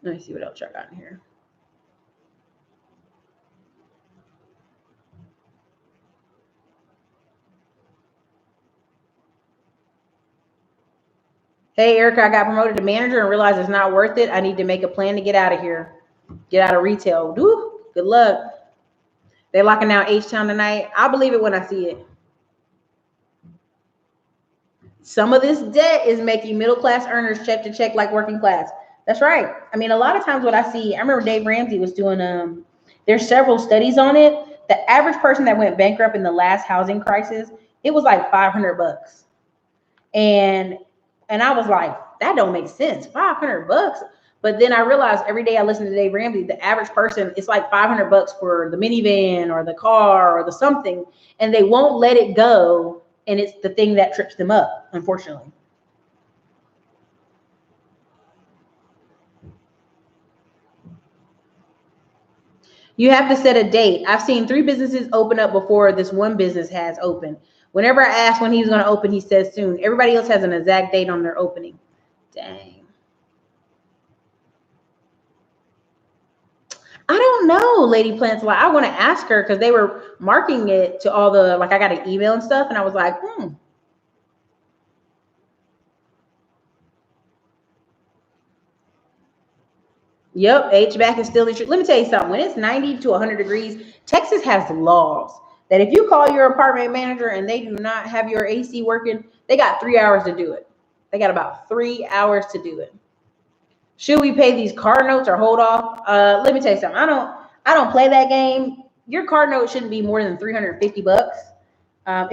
Let me see what else I got in here. Hey, Erica, I got promoted to manager and realized it's not worth it. I need to make a plan to get out of here. Get out of retail. Woo, good luck. They locking down H-Town tonight. I'll believe it when I see it. Some of this debt is making middle-class earners check to check like working class. That's right. I mean, a lot of times what I see, I remember Dave Ramsey was doing, there's several studies on it. The average person that went bankrupt in the last housing crisis, it was like $500. And I was like, that don't make sense. $500. But then I realized every day I listen to Dave Ramsey, the average person, it's like $500 for the minivan or the car or the something, and they won't let it go. And it's the thing that trips them up, unfortunately. You have to set a date. I've seen 3 businesses open up before this one business has opened. Whenever I ask when he's going to open, he says soon. Everybody else has an exact date on their opening. Dang. I don't know, Lady Plants. Like, I want to ask her because they were marking it to all the, like, I got an email and stuff, and I was like, Yep, HVAC is still the truth. Let me tell you something. When it's 90 to 100 degrees, Texas has laws that if you call your apartment manager and they do not have your AC working, they got 3 hours to do it. They got about 3 hours to do it. Should we pay these car notes or hold off? Let me tell you something. I don't play that game. Your car note shouldn't be more than $350.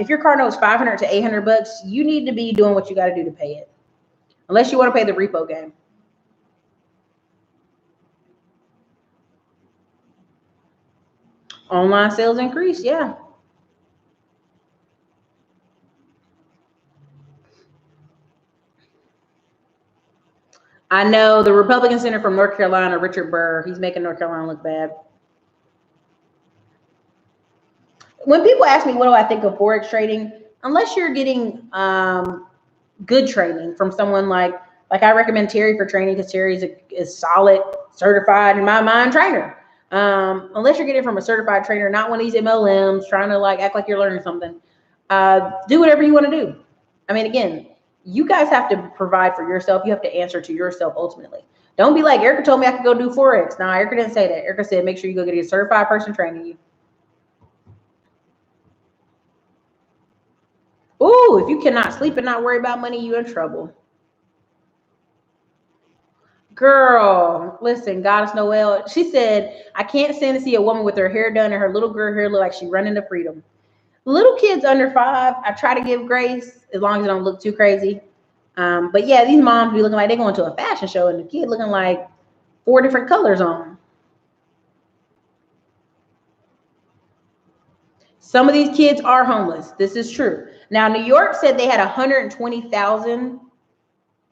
If your car note's $500 to $800, you need to be doing what you got to do to pay it, unless you want to pay the repo game. Online sales increase, yeah. I know the Republican senator from North Carolina, Richard Burr, he's making North Carolina look bad. When people ask me what do I think of Forex trading, unless you're getting good training from someone like I recommend Terry for training because Terry is solid, certified, in my mind, trainer. Unless you're getting from a certified trainer, not one of these MLMs trying to like act like you're learning something. Do whatever you want to do. I mean, again, you guys have to provide for yourself. You have to answer to yourself ultimately. Don't be like, Erica told me I could go do Forex. No, Erica didn't say that. Erica said, make sure you go get a certified person training you. Ooh, if you cannot sleep and not worry about money, you're in trouble. Girl, listen, Goddess Noel, she said, I can't stand to see a woman with her hair done and her little girl hair look like she's running to freedom. Little kids under 5, I try to give grace as long as it don't look too crazy. But yeah, these moms be looking like they're going to a fashion show and the kid looking like 4 different colors on. Some of these kids are homeless. This is true. Now, New York said they had 120,000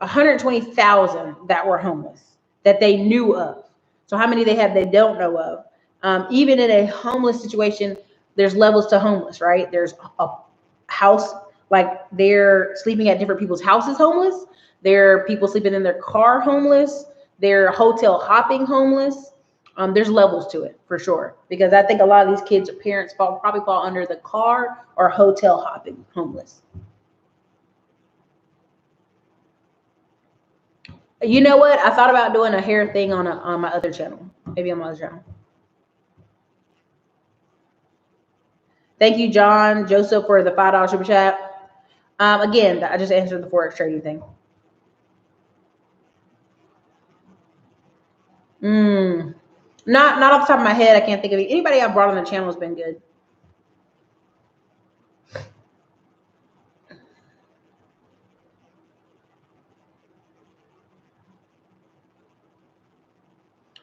that were homeless that they knew of. So how many they have they don't know of. Even in a homeless situation, there's levels to homeless, right? There's a house, like they're sleeping at different people's houses homeless. There are people sleeping in their car homeless. They're hotel hopping homeless. There's levels to it for sure, because I think a lot of these kids' parents probably fall under the car or hotel hopping homeless. You know what? I thought about doing a hair thing on my other channel, maybe on my other channel. Thank you, John Joseph, for the $5 super chat. Again, I just answered the Forex trading thing. Not off the top of my head. I can't think of it. Anybody I've brought on the channel has been good.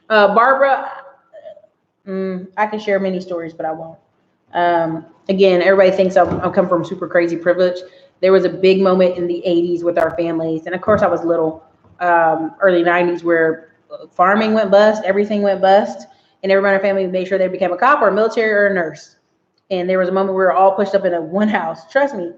Barbara, I can share many stories, but I won't. Again, everybody thinks I'm coming from super crazy privilege. There was a big moment in the 80s with our families. And of course I was little, early 90s, where farming went bust, everything went bust. And everybody in our family made sure they became a cop or a military or a nurse. And there was a moment we were all pushed up in one house. Trust me,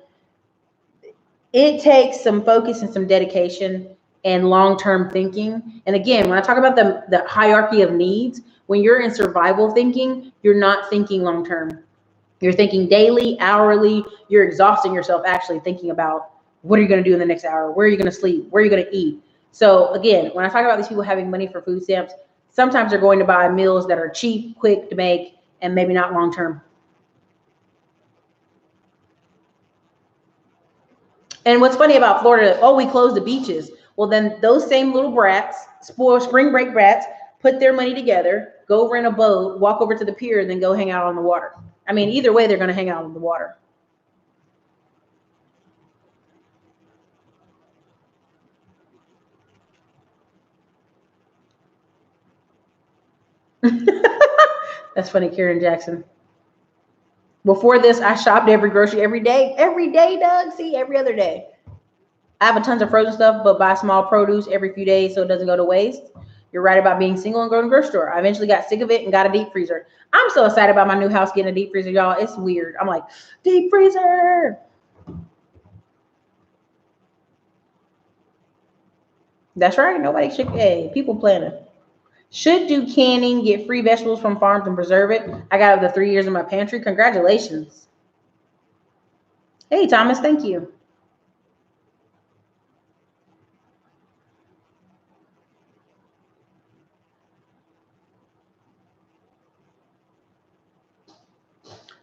it takes some focus and some dedication and long-term thinking. And again, when I talk about the hierarchy of needs, when you're in survival thinking, you're not thinking long-term. You're thinking daily, hourly. You're exhausting yourself actually thinking about what are you going to do in the next hour? Where are you going to sleep? Where are you going to eat? So again, when I talk about these people having money for food stamps, sometimes they're going to buy meals that are cheap, quick to make, and maybe not long term. And what's funny about Florida, oh, we closed the beaches. Well, then those same little brats, spring break brats, put their money together, go rent a boat, walk over to the pier, and then go hang out on the water. I mean, either way, they're going to hang out on the water. That's funny, Karen Jackson. Before this, I shopped every grocery every day. Every day, Doug. See, every other day. I have a tons of frozen stuff, but buy small produce every few days so it doesn't go to waste. You're right about being single and going to the grocery store. I eventually got sick of it and got a deep freezer. I'm so excited about my new house getting a deep freezer, y'all. It's weird. I'm like, deep freezer. That's right. Nobody should. Hey, people planning. Should do canning, get free vegetables from farms and preserve it. I got up to 3 years in my pantry. Congratulations. Hey, Thomas, thank you.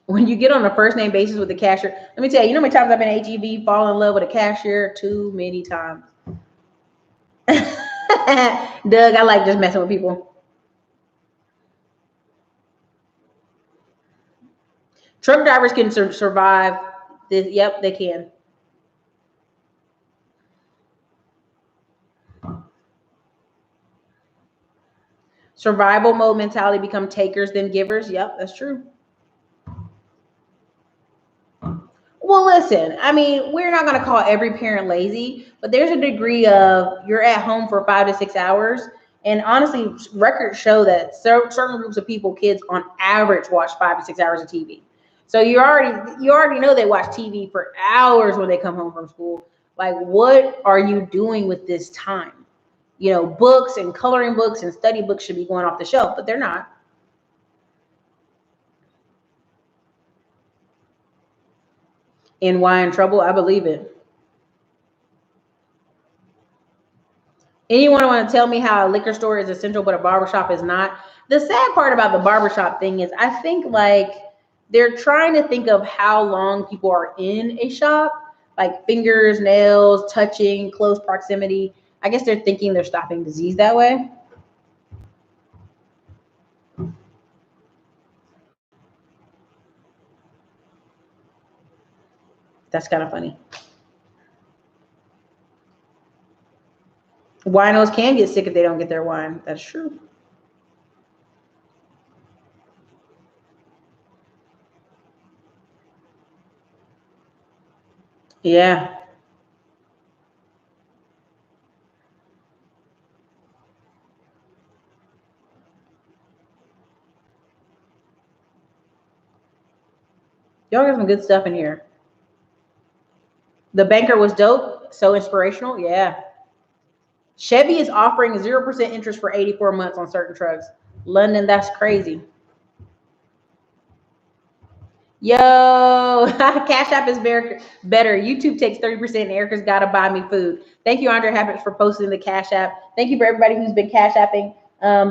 When you get on a first name basis with the cashier, let me tell you, you know how many times I've been at HEB, fall in love with a cashier? Too many times. Doug, I like just messing with people. Truck drivers can survive this. Yep, they can. Survival mode mentality, become takers than givers. Yep, that's true. Well, listen, I mean, we're not going to call every parent lazy, but there's a degree of you're at home for 5 to 6 hours. And honestly, records show that certain groups of people, kids on average, watch 5 to 6 hours of TV. So you already know they watch TV for hours when they come home from school. Like, what are you doing with this time? You know, books and coloring books and study books should be going off the shelf, but they're not. And why in trouble? I believe it. Anyone want to tell me how a liquor store is essential, but a barbershop is not? The sad part about the barbershop thing is I think like they're trying to think of how long people are in a shop, like fingers, nails, touching, close proximity. I guess they're thinking they're stopping disease that way. That's kind of funny. Winos can get sick if they don't get their wine. That's true. Yeah. Y'all got some good stuff in here. The banker was dope. So inspirational. Yeah. Chevy is offering 0% interest for 84 months on certain trucks. London, that's crazy. Yo, Cash App is better. YouTube takes 30% and Erica's got to buy me food. Thank you, Andre Habits, for posting the Cash App. Thank you for everybody who's been Cash Apping.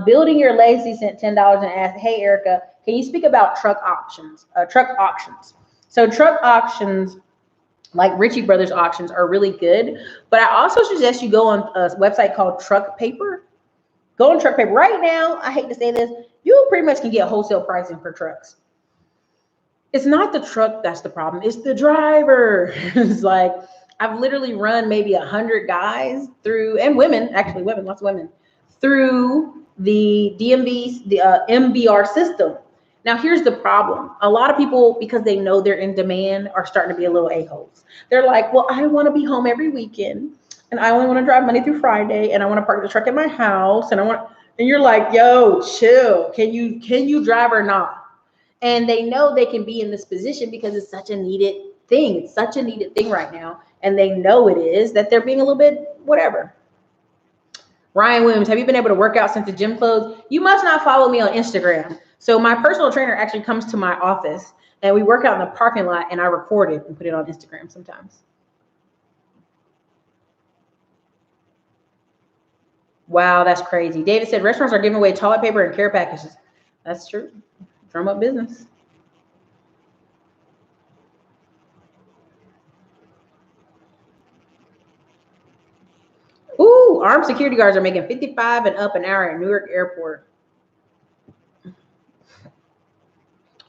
Building Your Legacy sent $10 and asked, hey, Erica, can you speak about truck auctions? So truck auctions, like Ritchie Brothers auctions, are really good. But I also suggest you go on a website called Truck Paper. Go on Truck Paper. Right now, I hate to say this, you pretty much can get wholesale pricing for trucks. It's not the truck that's the problem. It's the driver. It's like I've literally run maybe 100 guys through, and women, actually women, lots of women, through the DMV, the MBR system. Now, here's the problem. A lot of people, because they know they're in demand, are starting to be a little a-holes. They're like, well, I want to be home every weekend, and I only want to drive Monday through Friday, and I want to park the truck at my house, and and you're like, yo, chill. Can you drive or not? And they know they can be in this position because it's such a needed thing. It's such a needed thing right now. And they know it is, that they're being a little bit whatever. Ryan Williams, have you been able to work out since the gym closed? You must not follow me on Instagram. So my personal trainer actually comes to my office and we work out in the parking lot and I record it and put it on Instagram sometimes. Wow, that's crazy. David said restaurants are giving away toilet paper and care packages. That's true. drum up business. Ooh, armed security guards are making 55 and up an hour at Newark Airport.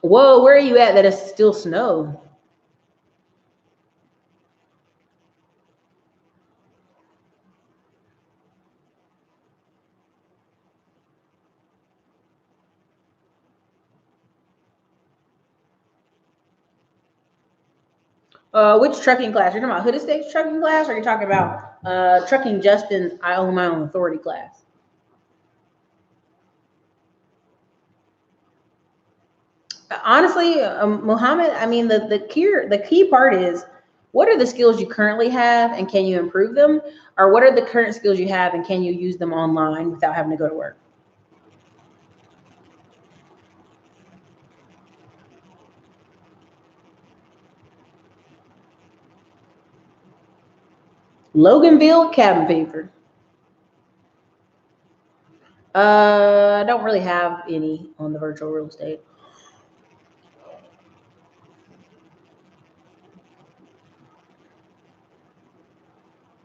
Whoa, where are you at that it's still snow? Which trucking class? You're talking about Hood Estates trucking class, or are you talking about trucking Justin, I own my own authority class? Honestly, Muhammad, I mean, the key part is, what are the skills you currently have and can you improve them? Or what are the current skills you have and can you use them online without having to go to work? Loganville cabin fever. I don't really have any on the virtual real estate.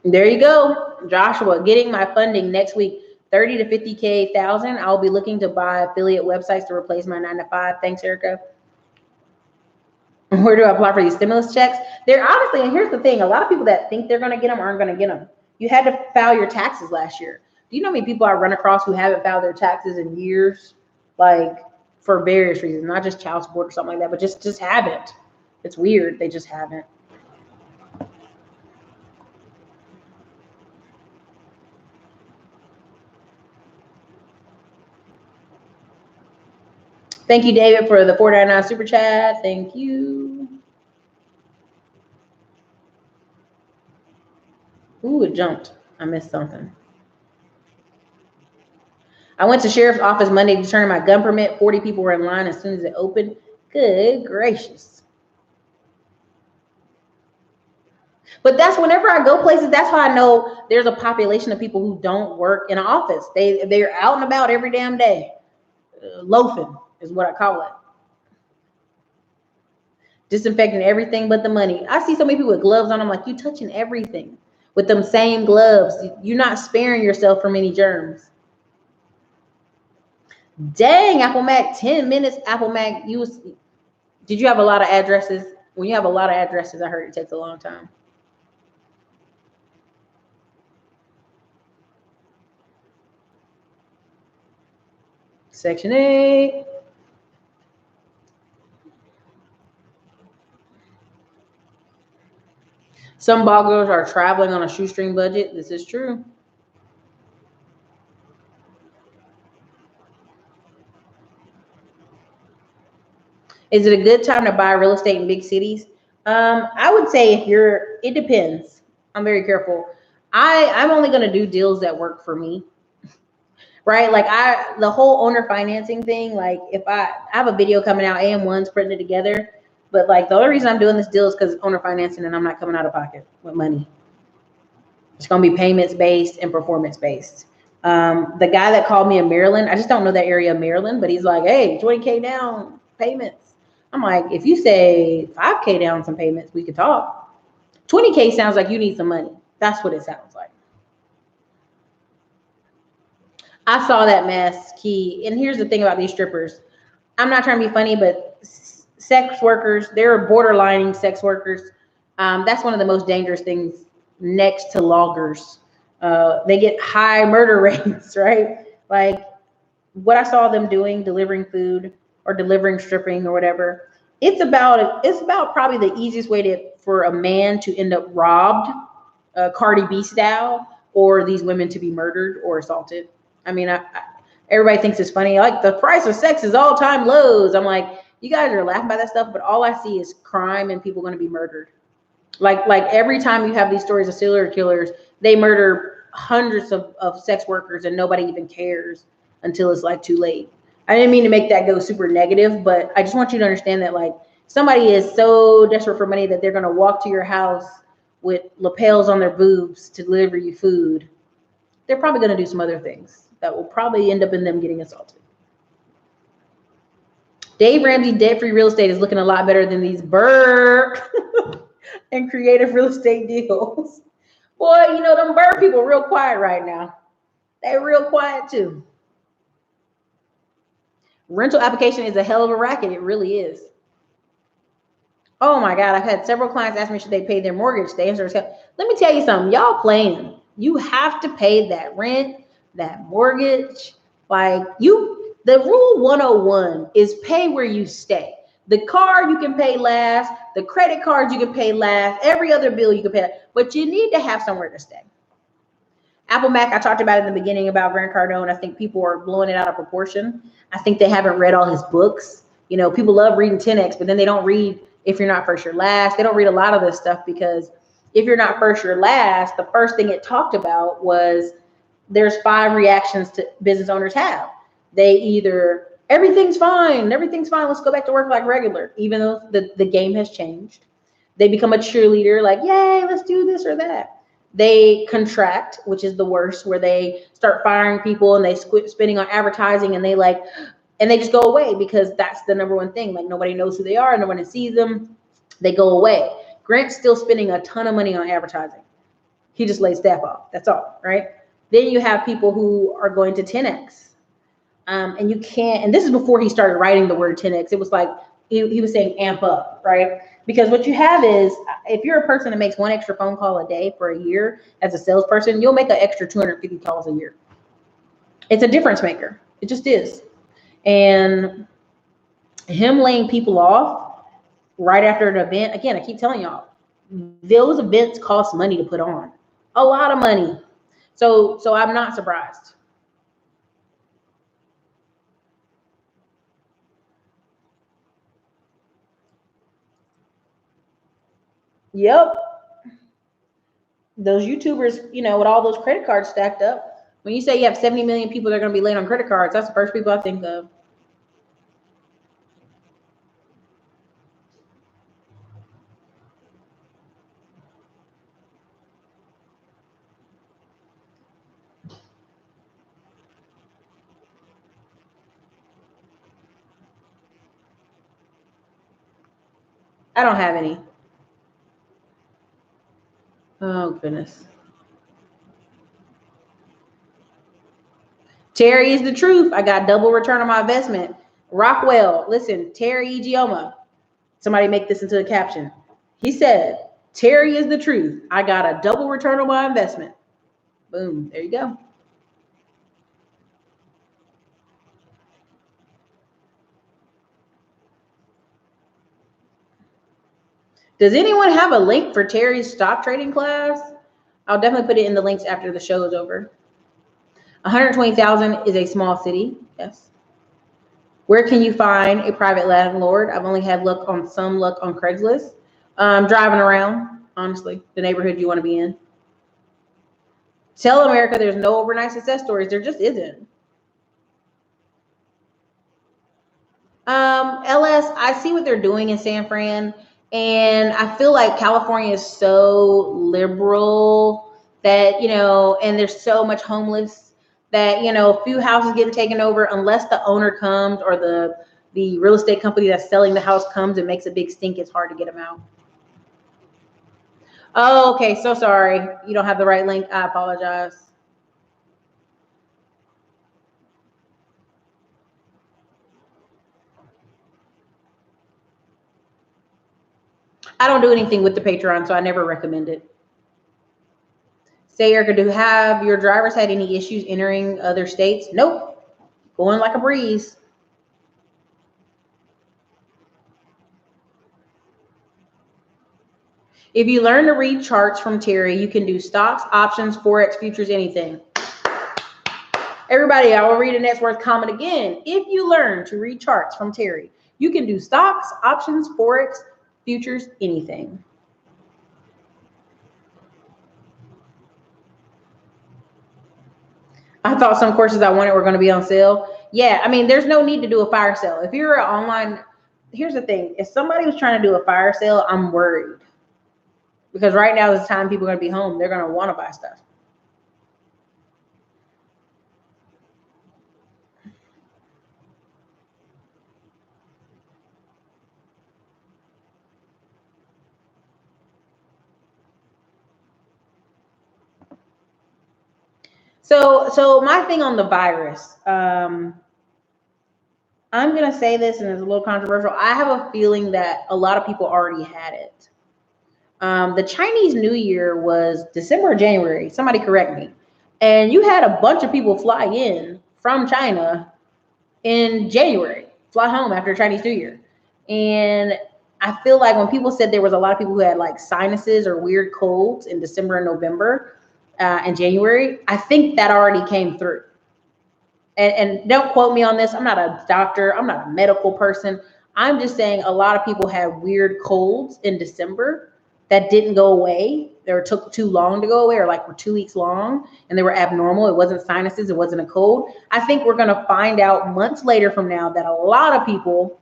There you go, Joshua. Getting my funding next week, 30 to 50K thousand. I'll be looking to buy affiliate websites to replace my 9 to 5. Thanks, Erica. Where do I apply for these stimulus checks? They're honestly, and here's the thing: a lot of people that think they're going to get them aren't going to get them. You had to file your taxes last year. Do you know how many people I run across who haven't filed their taxes in years, like for various reasons, not just child support or something like that, but just haven't. It's weird. They just haven't. Thank you, David, for the 499 super chat. Thank you. Ooh, it jumped. I missed something. I went to sheriff's office Monday to turn in my gun permit. 40 people were in line as soon as it opened. Good gracious. But that's whenever I go places, that's how I know there's a population of people who don't work in an office. They're out and about every damn day. Loafing is what I call it. Disinfecting everything but the money. I see so many people with gloves on. I'm like, you touching everything with them same gloves. You're not sparing yourself from any germs. Dang, Apple Mac, 10 minutes. Apple Mac, did you have a lot of addresses? When you have a lot of addresses, I heard it takes a long time. Section 8. Some bloggers are traveling on a shoestring budget. This is true. Is it a good time to buy real estate in big cities? I would say it depends. I'm very careful. I'm only going to do deals that work for me, right? Like the whole owner financing thing, like if I have a video coming out, AM1's putting it together, but like the only reason I'm doing this deal is because it's owner financing and I'm not coming out of pocket with money. It's going to be payments based and performance based. The guy that called me in Maryland, I just don't know that area of Maryland, but he's like, hey, 20K down payments. I'm like, if you say 5K down some payments, we could talk. 20K sounds like you need some money. That's what it sounds like. I saw that mess, Key. And here's the thing about these strippers. I'm not trying to be funny, but sex workers, they're borderlining sex workers. That's one of the most dangerous things next to loggers. They get high murder rates, right? Like what I saw them doing, delivering food or delivering stripping or whatever. It's about probably the easiest way for a man to end up robbed, Cardi B style, or these women to be murdered or assaulted. I mean, everybody thinks it's funny. Like the price of sex is all-time lows. I'm like, you guys are laughing about that stuff, but all I see is crime and people going to be murdered. Like every time you have these stories of serial killers, they murder hundreds of sex workers and nobody even cares until it's like too late. I didn't mean to make that go super negative, but I just want you to understand that like somebody is so desperate for money that they're going to walk to your house with lapels on their boobs to deliver you food. They're probably going to do some other things that will probably end up in them getting assaulted. Dave Ramsey debt-free real estate is looking a lot better than these Burr and creative real estate deals. Boy, you know, them Burr people real quiet right now. They're real quiet too. Rental application is a hell of a racket. It really is. Oh my God, I've had several clients ask me should they pay their mortgage. The answer is, let me tell you something. Y'all playing. You have to pay that rent, that mortgage. Like the rule 101 is pay where you stay. The car you can pay last, the credit cards you can pay last, every other bill you can pay, but you need to have somewhere to stay. Apple Mac, I talked about in the beginning about Grant Cardone. I think people are blowing it out of proportion. I think they haven't read all his books. You know, people love reading 10X, but then they don't read If You're Not First, You're Last. They don't read a lot of this stuff because If You're Not First, You're Last, the first thing it talked about was there's 5 reactions to business owners have. They either, everything's fine, let's go back to work like regular, even though the game has changed. They become a cheerleader, like, yay, let's do this or that. They contract, which is the worst, where they start firing people and they quit spending on advertising and they just go away because that's the number one thing. Like nobody knows who they are, no one sees them. They go away. Grant's still spending a ton of money on advertising. He just lays staff off. That's all, right? Then you have people who are going to 10X. And you can't, and this is before he started writing the word 10X. It was like, he was saying amp up, right? Because what you have is, if you're a person that makes 1 extra phone call a day for a year as a salesperson, you'll make an extra 250 calls a year. It's a difference maker. It just is. And him laying people off right after an event, again, I keep telling y'all, those events cost money to put on. A lot of money. So I'm not surprised. Yep. Those YouTubers, you know, with all those credit cards stacked up. When you say you have 70 million people that are going to be late on credit cards, that's the first people I think of. I don't have any. Oh, goodness. Terry is the truth. I got double return on my investment. Rockwell, listen, Terry Igioma. Somebody make this into a caption. He said, Terry is the truth. I got a double return on my investment. Boom. There you go. Does anyone have a link for Terry's stock trading class? I'll definitely put it in the links after the show is over. 120,000 is a small city. Yes. Where can you find a private landlord? I've only had luck on Craigslist. Driving around, honestly, the neighborhood you want to be in. Tell America there's no overnight success stories. There just isn't. LS, I see what they're doing in San Fran, and I feel like California is so liberal that, you know, and there's so much homeless that, you know, a few houses getting taken over unless the owner comes or the real estate company that's selling the house comes and makes a big stink. It's hard to get them out. Oh, okay. So sorry. You don't have the right link. I apologize. I don't do anything with the Patreon, so I never recommend it. Say, Erica, do have your drivers had any issues entering other states? Nope. Going like a breeze. If you learn to read charts from Terry, you can do stocks, options, Forex, futures, anything. Everybody, I will read a net worth comment again. If you learn to read charts from Terry, you can do stocks, options, Forex, futures, anything. I thought some courses I wanted were going to be on sale. Yeah, I mean, there's no need to do a fire sale. If you're an online, here's the thing. If somebody was trying to do a fire sale, I'm worried. Because right now is the time people are going to be home. They're going to want to buy stuff. So my thing on the virus, I'm going to say this, and it's a little controversial. I have a feeling that a lot of people already had it. The Chinese New Year was December or January. Somebody correct me. And you had a bunch of people fly in from China in January, fly home after Chinese New Year. And I feel like when people said there was a lot of people who had like sinuses or weird colds in December and November and January, I think that already came through. And don't quote me on this. I'm not a doctor. I'm not a medical person. I'm just saying a lot of people had weird colds in December that didn't go away. They took too long to go away, or like were 2 weeks long, and they were abnormal. It wasn't sinuses. It wasn't a cold. I think we're going to find out months later from now that a lot of people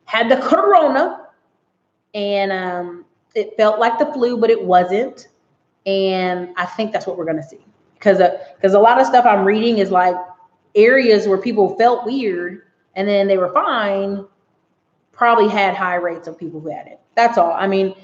had the corona, and it felt like the flu, but it wasn't. And I think that's what we're going to see, because a lot of stuff I'm reading is like areas where people felt weird and then they were fine probably had high rates of people who had it. That's all. I mean,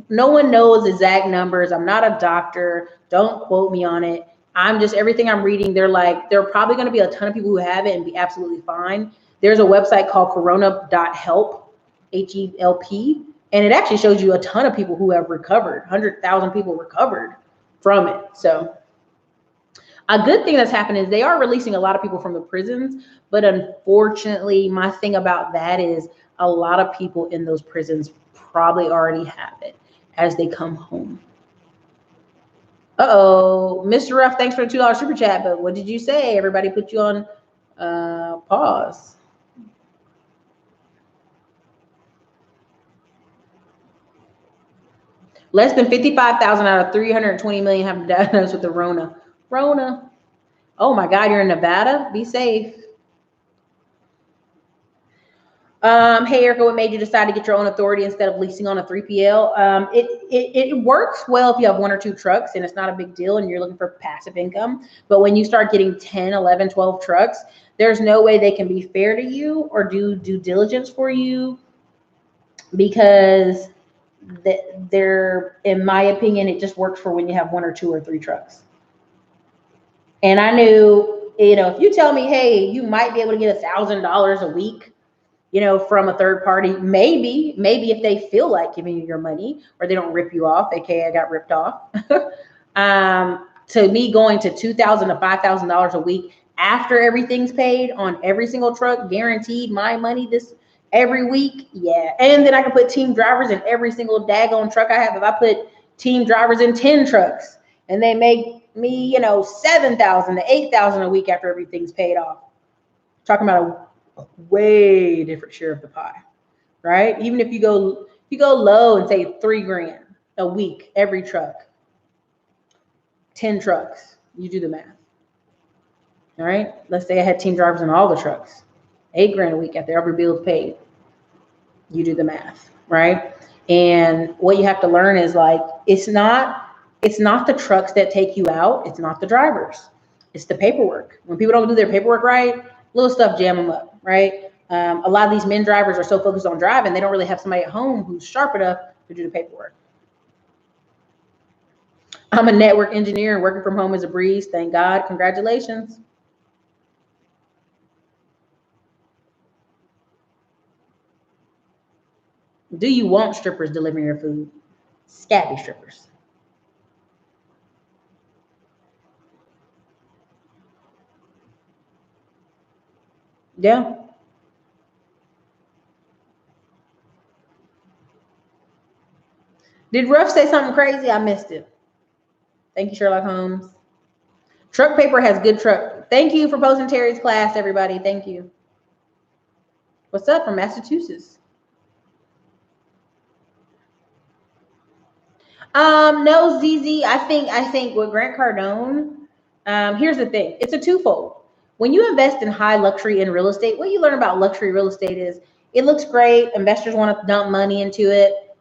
no one knows exact numbers. I'm not a doctor. Don't quote me on it. I'm just, everything I'm reading, there are probably going to be a ton of people who have it and be absolutely fine. There's a website called corona.help, HELP, and it actually shows you a ton of people who have recovered. 100,000 people recovered from it. So a good thing that's happened is they are releasing a lot of people from the prisons, but unfortunately, my thing about that is a lot of people in those prisons probably already have it as they come home. Uh-oh, Mr. Ruff, thanks for the $2 super chat, but what did you say? Everybody put you on pause. Less than 55,000 out of 320 million have been diagnosed with the Rona. Oh my God, you're in Nevada? Be safe. Hey, Erica, what made you decide to get your own authority instead of leasing on a 3PL? It works well if you have 1 or 2 trucks and it's not a big deal and you're looking for passive income. But when you start getting 10, 11, 12 trucks, there's no way they can be fair to you or do due diligence for you, because they're, in my opinion, it just works for when you have 1 or 2 or 3 trucks. And I knew, if you tell me, hey, you might be able to get $1,000 a week, from a third party, maybe if they feel like giving you your money or they don't rip you off, aka I got ripped off. To me, going to $2,000 to $5,000 a week after everything's paid on every single truck, guaranteed my money this every week, yeah. And then I can put team drivers in every single daggone truck I have. If I put team drivers in 10 trucks and they make me, $7,000 to $8,000 a week after everything's paid off. Talking about a way different share of the pie, right? Even if you go low and say $3,000 a week, every truck, 10 trucks, you do the math. All right. Let's say I had team drivers in all the trucks, $8,000 a week after every bill's paid. You do the math, right? And what you have to learn is it's not the trucks that take you out. It's not the drivers. It's the paperwork. When people don't do their paperwork right, little stuff jam them up, right? A lot of these men drivers are so focused on driving, they don't really have somebody at home who's sharp enough to do the paperwork. I'm a network engineer and working from home is a breeze. Thank God. Congratulations. Do you want strippers delivering your food? Scabby strippers. Yeah. Did Ruff say something crazy? I missed it. Thank you, Sherlock Holmes. Truck paper has good truck. Thank you for posting Terry's class, everybody. Thank you. What's up from Massachusetts? No, ZZ. I think with Grant Cardone, here's the thing. It's a twofold. When you invest in high luxury in real estate, what you learn about luxury real estate is it looks great. Investors want to dump money into it.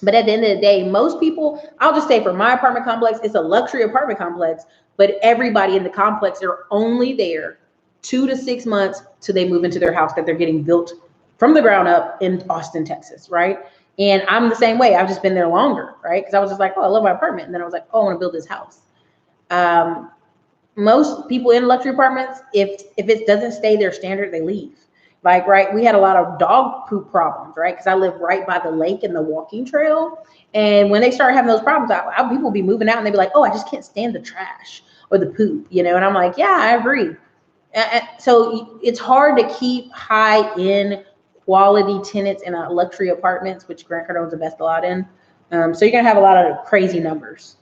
But at the end of the day, most people, I'll just say for my apartment complex, it's a luxury apartment complex, but everybody in the complex, they're only there 2 to 6 months till they move into their house that they're getting built from the ground up in Austin, Texas, right? And I'm the same way. I've just been there longer, right? Because I was just like, oh, I love my apartment. And then I was like, oh, I want to build this house. most people in luxury apartments, if it doesn't stay their standard, they leave. Like, right, we had a lot of dog poop problems, right? Because I live right by the lake and the walking trail. And when they start having those problems, people be moving out and they'd be like, oh, I just can't stand the trash or the poop, you know? And I'm like, yeah, I agree. So it's hard to keep high end quality tenants in a luxury apartments, which Grant Cardone's invest a lot in. So you're gonna have a lot of crazy numbers.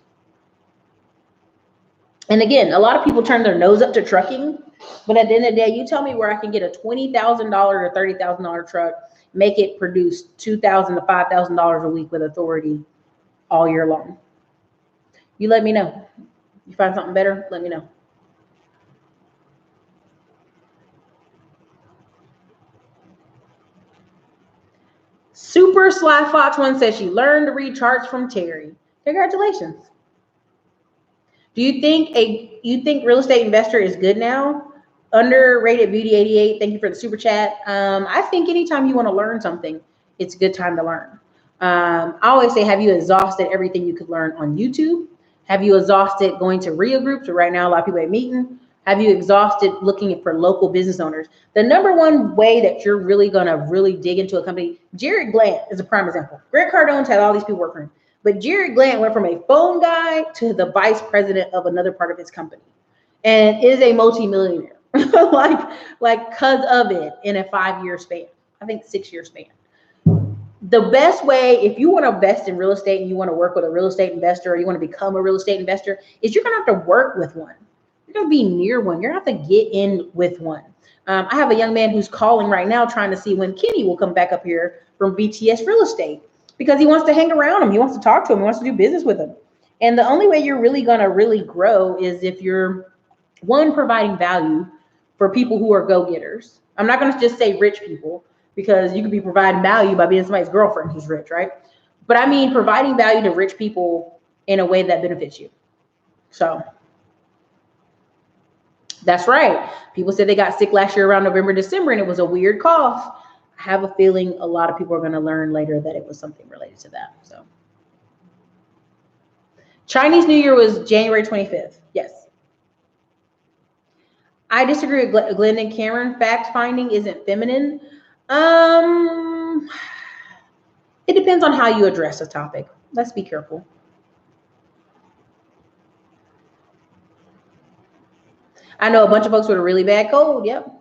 And again, a lot of people turn their nose up to trucking, but at the end of the day, you tell me where I can get a $20,000 or $30,000 truck, make it produce $2,000 to $5,000 a week with authority all year long. You let me know. You find something better, let me know. Super Sly Fox One says she learned to read charts from Terry. Congratulations. Do you think real estate investor is good now? Underrated Beauty 88, thank you for the super chat. I think anytime you want to learn something, it's a good time to learn. I always say, have you exhausted everything you could learn on YouTube? Have you exhausted going to RIA groups? So right now, a lot of people are meeting. Have you exhausted looking for local business owners? The number one way that you're really gonna dig into a company, Jared Glant is a prime example. Grant Cardone's had all these people work for him. But Jared Glant went from a phone guy to the vice president of another part of his company and is a multimillionaire, like cause of it in a 5-year span, I think 6-year span. The best way, if you want to invest in real estate and you want to work with a real estate investor or you want to become a real estate investor, is you're going to have to work with one. You're going to be near one. You're going to have to get in with one. I have a young man who's calling right now trying to see when Kenny will come back up here from BTS Real Estate, because he wants to hang around him. He wants to talk to him. He wants to do business with him. And the only way you're really going to grow is if you're, one, providing value for people who are go-getters. I'm not going to just say rich people, because you could be providing value by being somebody's girlfriend who's rich, right? But I mean providing value to rich people in a way that benefits you. So that's right. People said they got sick last year around November, December, and it was a weird cough. I have a feeling a lot of people are going to learn later that it was something related to that. So Chinese New Year was January 25th. Yes. I disagree with Glenn and Cameron. Fact finding isn't feminine. It depends on how you address a topic. Let's be careful. I know a bunch of folks with a really bad cold. Yep.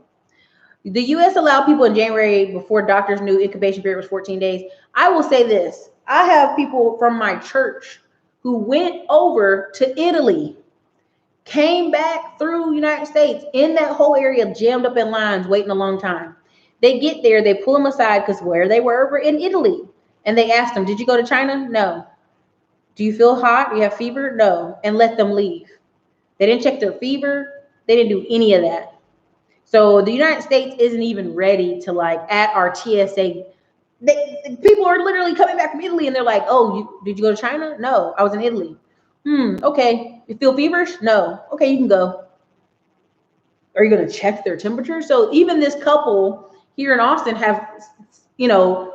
The U.S. allowed people in January before doctors knew incubation period was 14 days. I will say this. I have people from my church who went over to Italy, came back through United States, in that whole area, jammed up in lines, waiting a long time. They get there, they pull them aside because where they were over in Italy. And they asked them, did you go to China? No. Do you feel hot? Do you have fever? No. And let them leave. They didn't check their fever. They didn't do any of that. So the United States isn't even ready to, like, at our TSA. People are literally coming back from Italy and they're like, oh, did you go to China? No, I was in Italy. Okay. You feel feverish? No. Okay, you can go. Are you going to check their temperature? So even this couple here in Austin have,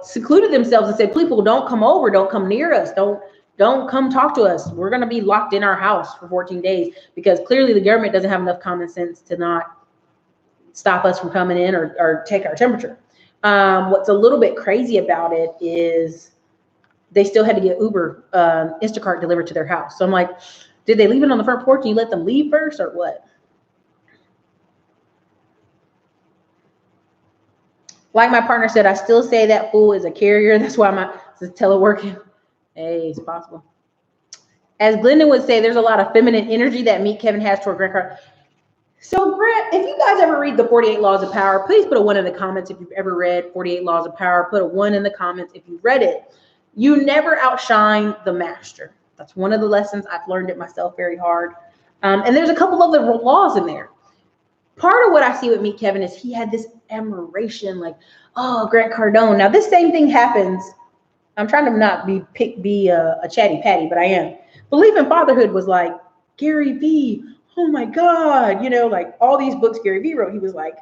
secluded themselves and said, people, don't come over. Don't come near us. Don't come talk to us. We're going to be locked in our house for 14 days because clearly the government doesn't have enough common sense to not stop us from coming in or take our temperature. What's a little bit crazy about it is they still had to get Uber, Instacart delivered to their house. So I'm like, did they leave it on the front porch and you let them leave first or what? Like my partner said, I still say that fool is a carrier. That's why my teleworking. Hey, it's possible. As Glendon would say, there's a lot of feminine energy that Meet Kevin has toward Grant Cardone. So Grant, if you guys ever read the 48 Laws of Power, please put a 1 in the comments if you've ever read 48 Laws of Power. Put a 1 in the comments if you've read it. You never outshine the master. That's one of the lessons. I've learned it myself very hard. And there's a couple other laws in there. Part of what I see with Meet Kevin is he had this admiration, like, oh, Grant Cardone. Now this same thing happens. I'm trying to not be a chatty patty, but I am. Believe in Fatherhood was like Gary Vee. Oh my God, like all these books Gary Vee wrote, he was like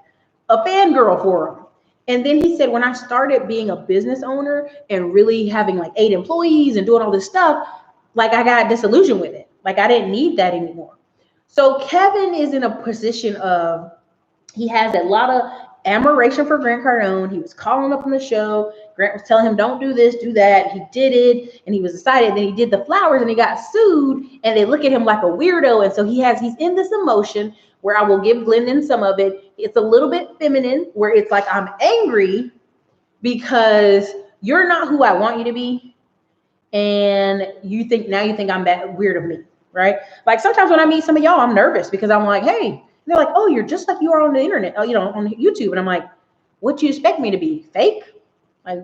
a fangirl for him. And then he said, when I started being a business owner and really having like 8 employees and doing all this stuff, like I got disillusioned with it. Like I didn't need that anymore. So Kevin is in a position of, he has a lot of admiration for Grant Cardone. He was calling up on the show. Grant was telling him, don't do this, do that. He did it, and he was excited. Then he did the flowers, and he got sued, and they look at him like a weirdo. And so he's in this emotion where, I will give Glendon some of it. It's a little bit feminine, where it's like, I'm angry because you're not who I want you to be, and you think I'm that weird of me, right? Like sometimes when I meet some of y'all, I'm nervous because I'm like, hey. They're like, oh, you're just like you are on the internet, on YouTube. And I'm like, what do you expect me to be? Fake? Like,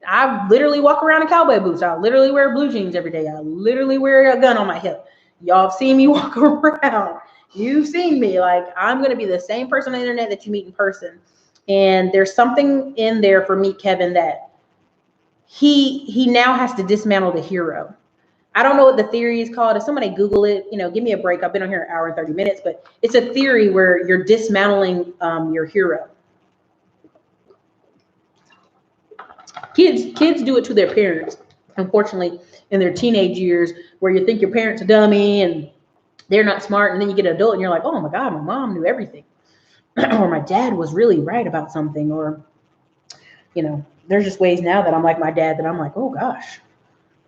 I literally walk around in cowboy boots. I literally wear blue jeans every day. I literally wear a gun on my hip. Y'all have seen me walk around. You've seen me. Like, I'm going to be the same person on the internet that you meet in person. And there's something in there for me, Kevin, that he now has to dismantle the hero. I don't know what the theory is called. If somebody Google it, give me a break. I've been on here an hour and 30 minutes, but it's a theory where you're dismantling your hero. Kids do it to their parents, unfortunately, in their teenage years, where you think your parents are dummy and they're not smart, and then you get an adult and you're like, oh my God, my mom knew everything. Or my dad was really right about something. Or, there's just ways now that I'm like my dad that I'm like, oh gosh.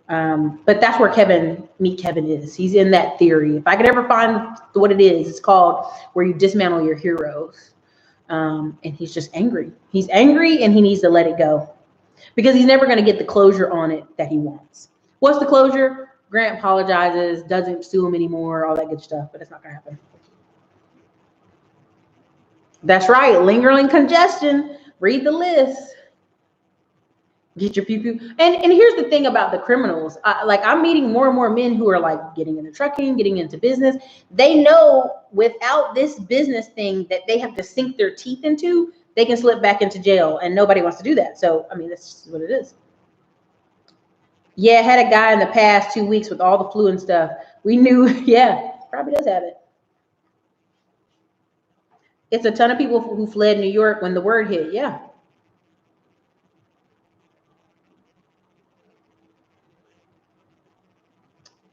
But that's where Meet Kevin is. He's in that theory. If I could ever find what it is, it's called where you dismantle your heroes. And he's just angry. He's angry, and he needs to let it go because he's never going to get the closure on it that he wants. What's the closure? Grant apologizes, doesn't sue him anymore, all that good stuff, but it's not going to happen. That's right. Lingering congestion. Read the list. Get your pew. And here's the thing about the criminals. I'm meeting more and more men who are like getting into trucking, getting into business. They know without this business thing that they have to sink their teeth into, they can slip back into jail, and nobody wants to do that. So, that's just what it is. Yeah, I had a guy in the past 2 weeks with all the flu and stuff. We knew, yeah, probably does have it. It's a ton of people who fled New York when the word hit. Yeah.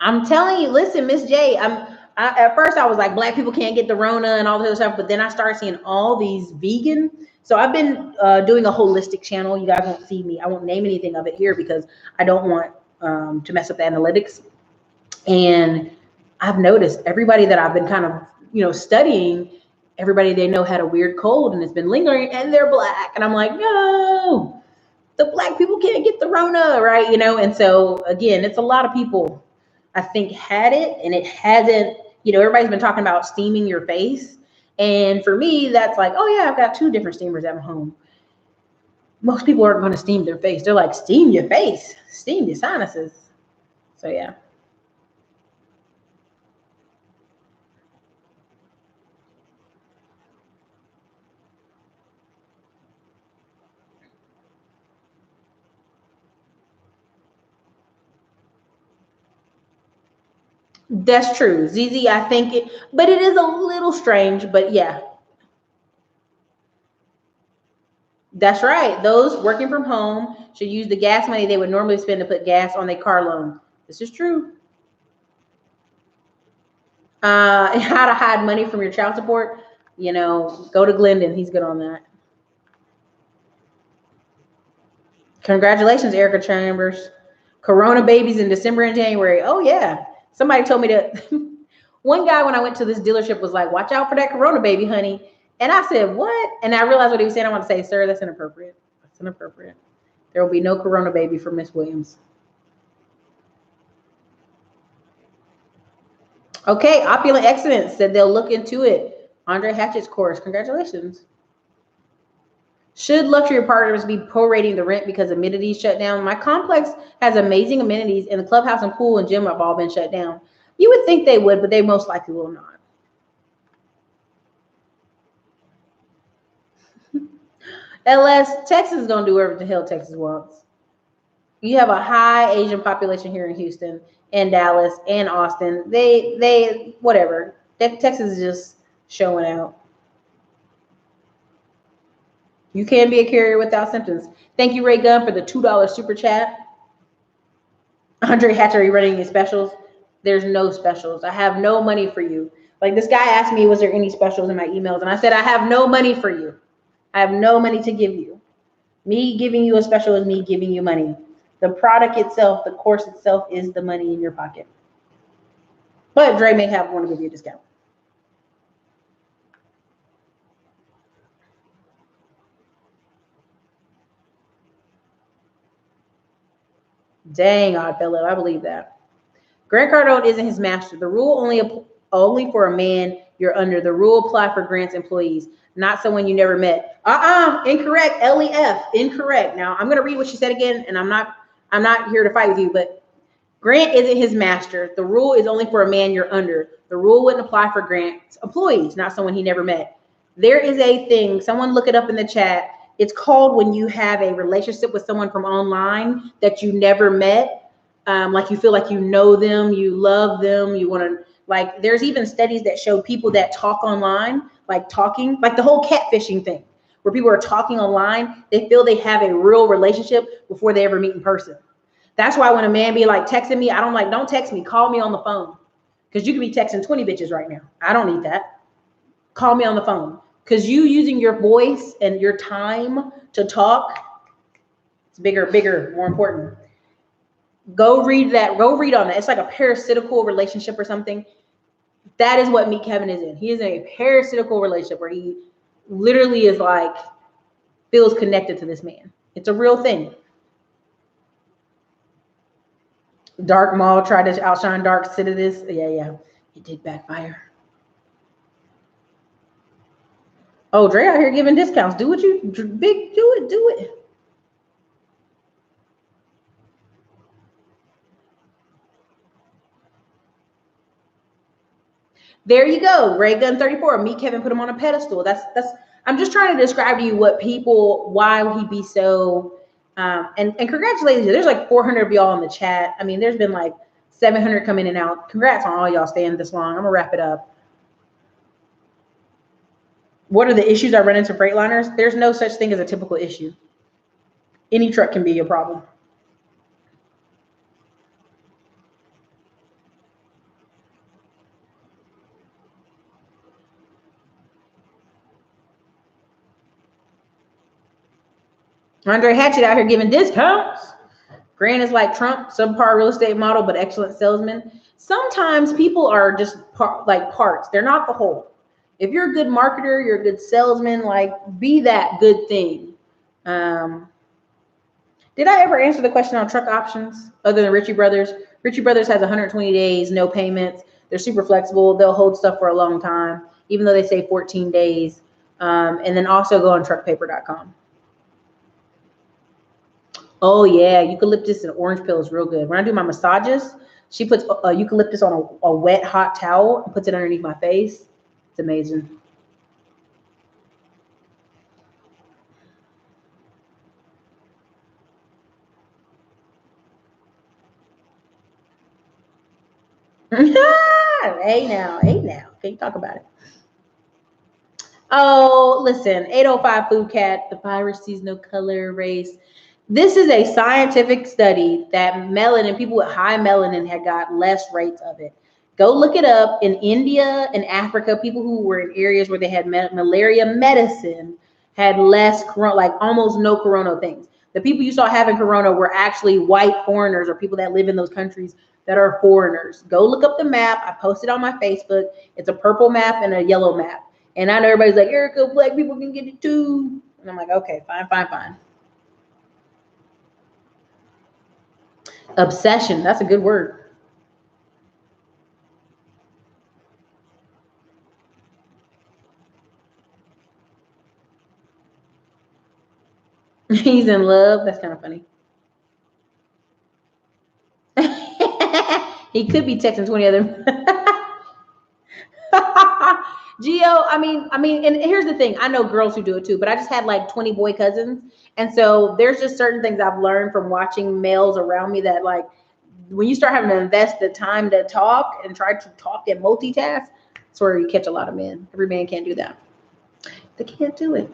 I'm telling you, listen, Miss J, at first I was like, Black people can't get the Rona and all this other stuff, but then I started seeing all these vegan. So I've been doing a holistic channel. You guys won't see me. I won't name anything of it here because I don't want to mess up the analytics. And I've noticed everybody that I've been kind of, studying, everybody they know had a weird cold and it's been lingering, and they're Black. And I'm like, no, the Black people can't get the Rona, right? And so again, it's a lot of people I think had it, and it hasn't, everybody's been talking about steaming your face. And for me, that's like, oh yeah, I've got 2 different steamers at home. Most people aren't going to steam their face. They're like, steam your face, steam your sinuses. So yeah. That's true. ZZ, I think but it is a little strange, but yeah. That's right. Those working from home should use the gas money they would normally spend to put gas on their car loan. This is true. How to hide money from your child support? Go to Glendon. He's good on that. Congratulations, Erica Chambers. Corona babies in December and January. Oh yeah. Somebody told me that. One guy when I went to this dealership was like, watch out for that Corona baby, honey. And I said, what? And I realized what he was saying. I want to say, sir, that's inappropriate. That's inappropriate. There will be no Corona baby for Miss Williams. Okay, Opulent Excellence said they'll look into it. Andre Hatchett's course. Congratulations. Should luxury apartments be prorating the rent because amenities shut down? My complex has amazing amenities, and the clubhouse and pool and gym have all been shut down. You would think they would, but they most likely will not. LS, Texas is going to do whatever the hell Texas wants. You have a high Asian population here in Houston and Dallas and Austin. They whatever. Texas is just showing out. You can be a carrier without symptoms. Thank you, Ray Gunn, for the $2 super chat. Andre Hatcher, are you running any specials? There's no specials. I have no money for you. Like this guy asked me, was there any specials in my emails? And I said, I have no money for you. I have no money to give you. Me giving you a special is me giving you money. The product itself, the course itself is the money in your pocket. But Dre may want to give you a discount. Dang, Oddfellow, I believe that. Grant Cardone isn't his master. The rule only for a man you're under. The rule apply for Grant's employees, not someone you never met. Incorrect. LEF, incorrect. Now I'm gonna read what she said again, and I'm not here to fight with you, but Grant isn't his master. The rule is only for a man you're under. The rule wouldn't apply for Grant's employees, not someone he never met. There is a thing, someone look it up in the chat. It's called when you have a relationship with someone from online that you never met. Like you feel like you know them, you love them, you want to, like, there's even studies that show people that talk online, like talking, like the whole catfishing thing, where people are talking online, they feel they have a real relationship before they ever meet in person. That's why when a man be like texting me, I don't like, don't text me, call me on the phone. Because you could be texting 20 bitches right now. I don't need that. Call me on the phone. Because you using your voice and your time to talk, it's bigger, more important. Go read that. Go read on that. It's like a parasitical relationship or something. That is what Meet Kevin is in. He is in a parasitical relationship where he literally is like, feels connected to this man. It's a real thing. Dark Maul tried to outshine Dark Citadus. Yeah. It did backfire. Oh, Dre out here giving discounts. Do it. There you go. Ray Gun 34. Meet Kevin, put him on a pedestal. That's I'm just trying to describe to you what people, why he be so and congratulations. There's like 400 of y'all in the chat. I mean, there's been like 700 come in and out. Congrats on all y'all staying this long. I'm gonna wrap it up. What are the issues I run into Freightliners? There's no such thing as a typical issue. Any truck can be a problem. Andre Hatchett out here giving discounts. Grant is like Trump, subpar real estate model, but excellent salesman. Sometimes people are just like parts. They're not the whole. If you're a good marketer, you're a good salesman, like be that good thing. Did I ever answer the question on truck options other than Ritchie Brothers? Ritchie Brothers has 120 days, no payments. They're super flexible. They'll hold stuff for a long time, even though they say 14 days. And then also go on truckpaper.com. Oh yeah, eucalyptus and orange peel is real good. When I do my massages, she puts eucalyptus on a wet, hot towel and puts it underneath my face. It's amazing. Hey now. Can you talk about it? Oh, listen, 805 Food Cat, the virus sees no color, race. This is a scientific study that melanin, people with high melanin had got less rates of it. Go look it up. In India and Africa, people who were in areas where they had malaria medicine had less corona, like almost no corona things. The people you saw having corona were actually white foreigners or people that live in those countries that are foreigners. Go look up the map. I posted on my Facebook. It's a purple map and a yellow map. And I know everybody's like, Erica, black people can get it too. And I'm like, okay, fine. Obsession. That's a good word. He's in love. That's kind of funny. He could be texting 20 other. Gio, I mean, and here's the thing. I know girls who do it too, but I just had like 20 boy cousins. And so there's just certain things I've learned from watching males around me that, like, when you start having to invest the time to talk and try to talk and multitask, that's where you catch a lot of men. Every man can't do that. They can't do it.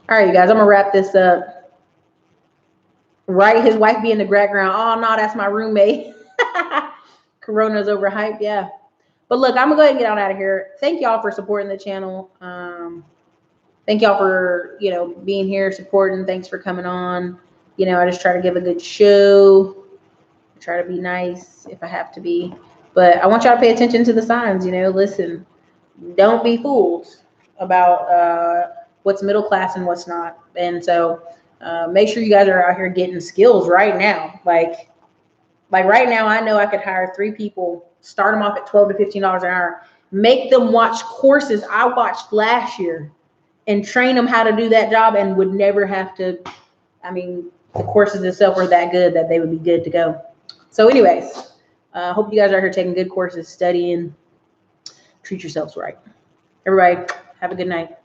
All right, you guys, I'm gonna wrap this up. Right? His wife be in the background. Oh no, that's my roommate. Corona's overhyped. Yeah. But look, I'm gonna go ahead and get on out of here. Thank y'all for supporting the channel. Thank y'all for, being here, supporting. Thanks for coming on. I just try to give a good show. I try to be nice if I have to be. But I want y'all to pay attention to the signs, listen. Don't be fooled about what's middle class and what's not. And so make sure you guys are out here getting skills right now. Like right now, I know I could hire 3 people, start them off at $12 to $15 an hour, make them watch courses I watched last year and train them how to do that job, and would never have to, the courses itself were that good that they would be good to go. So anyways, hope you guys are here taking good courses, studying, treat yourselves right. Everybody, have a good night.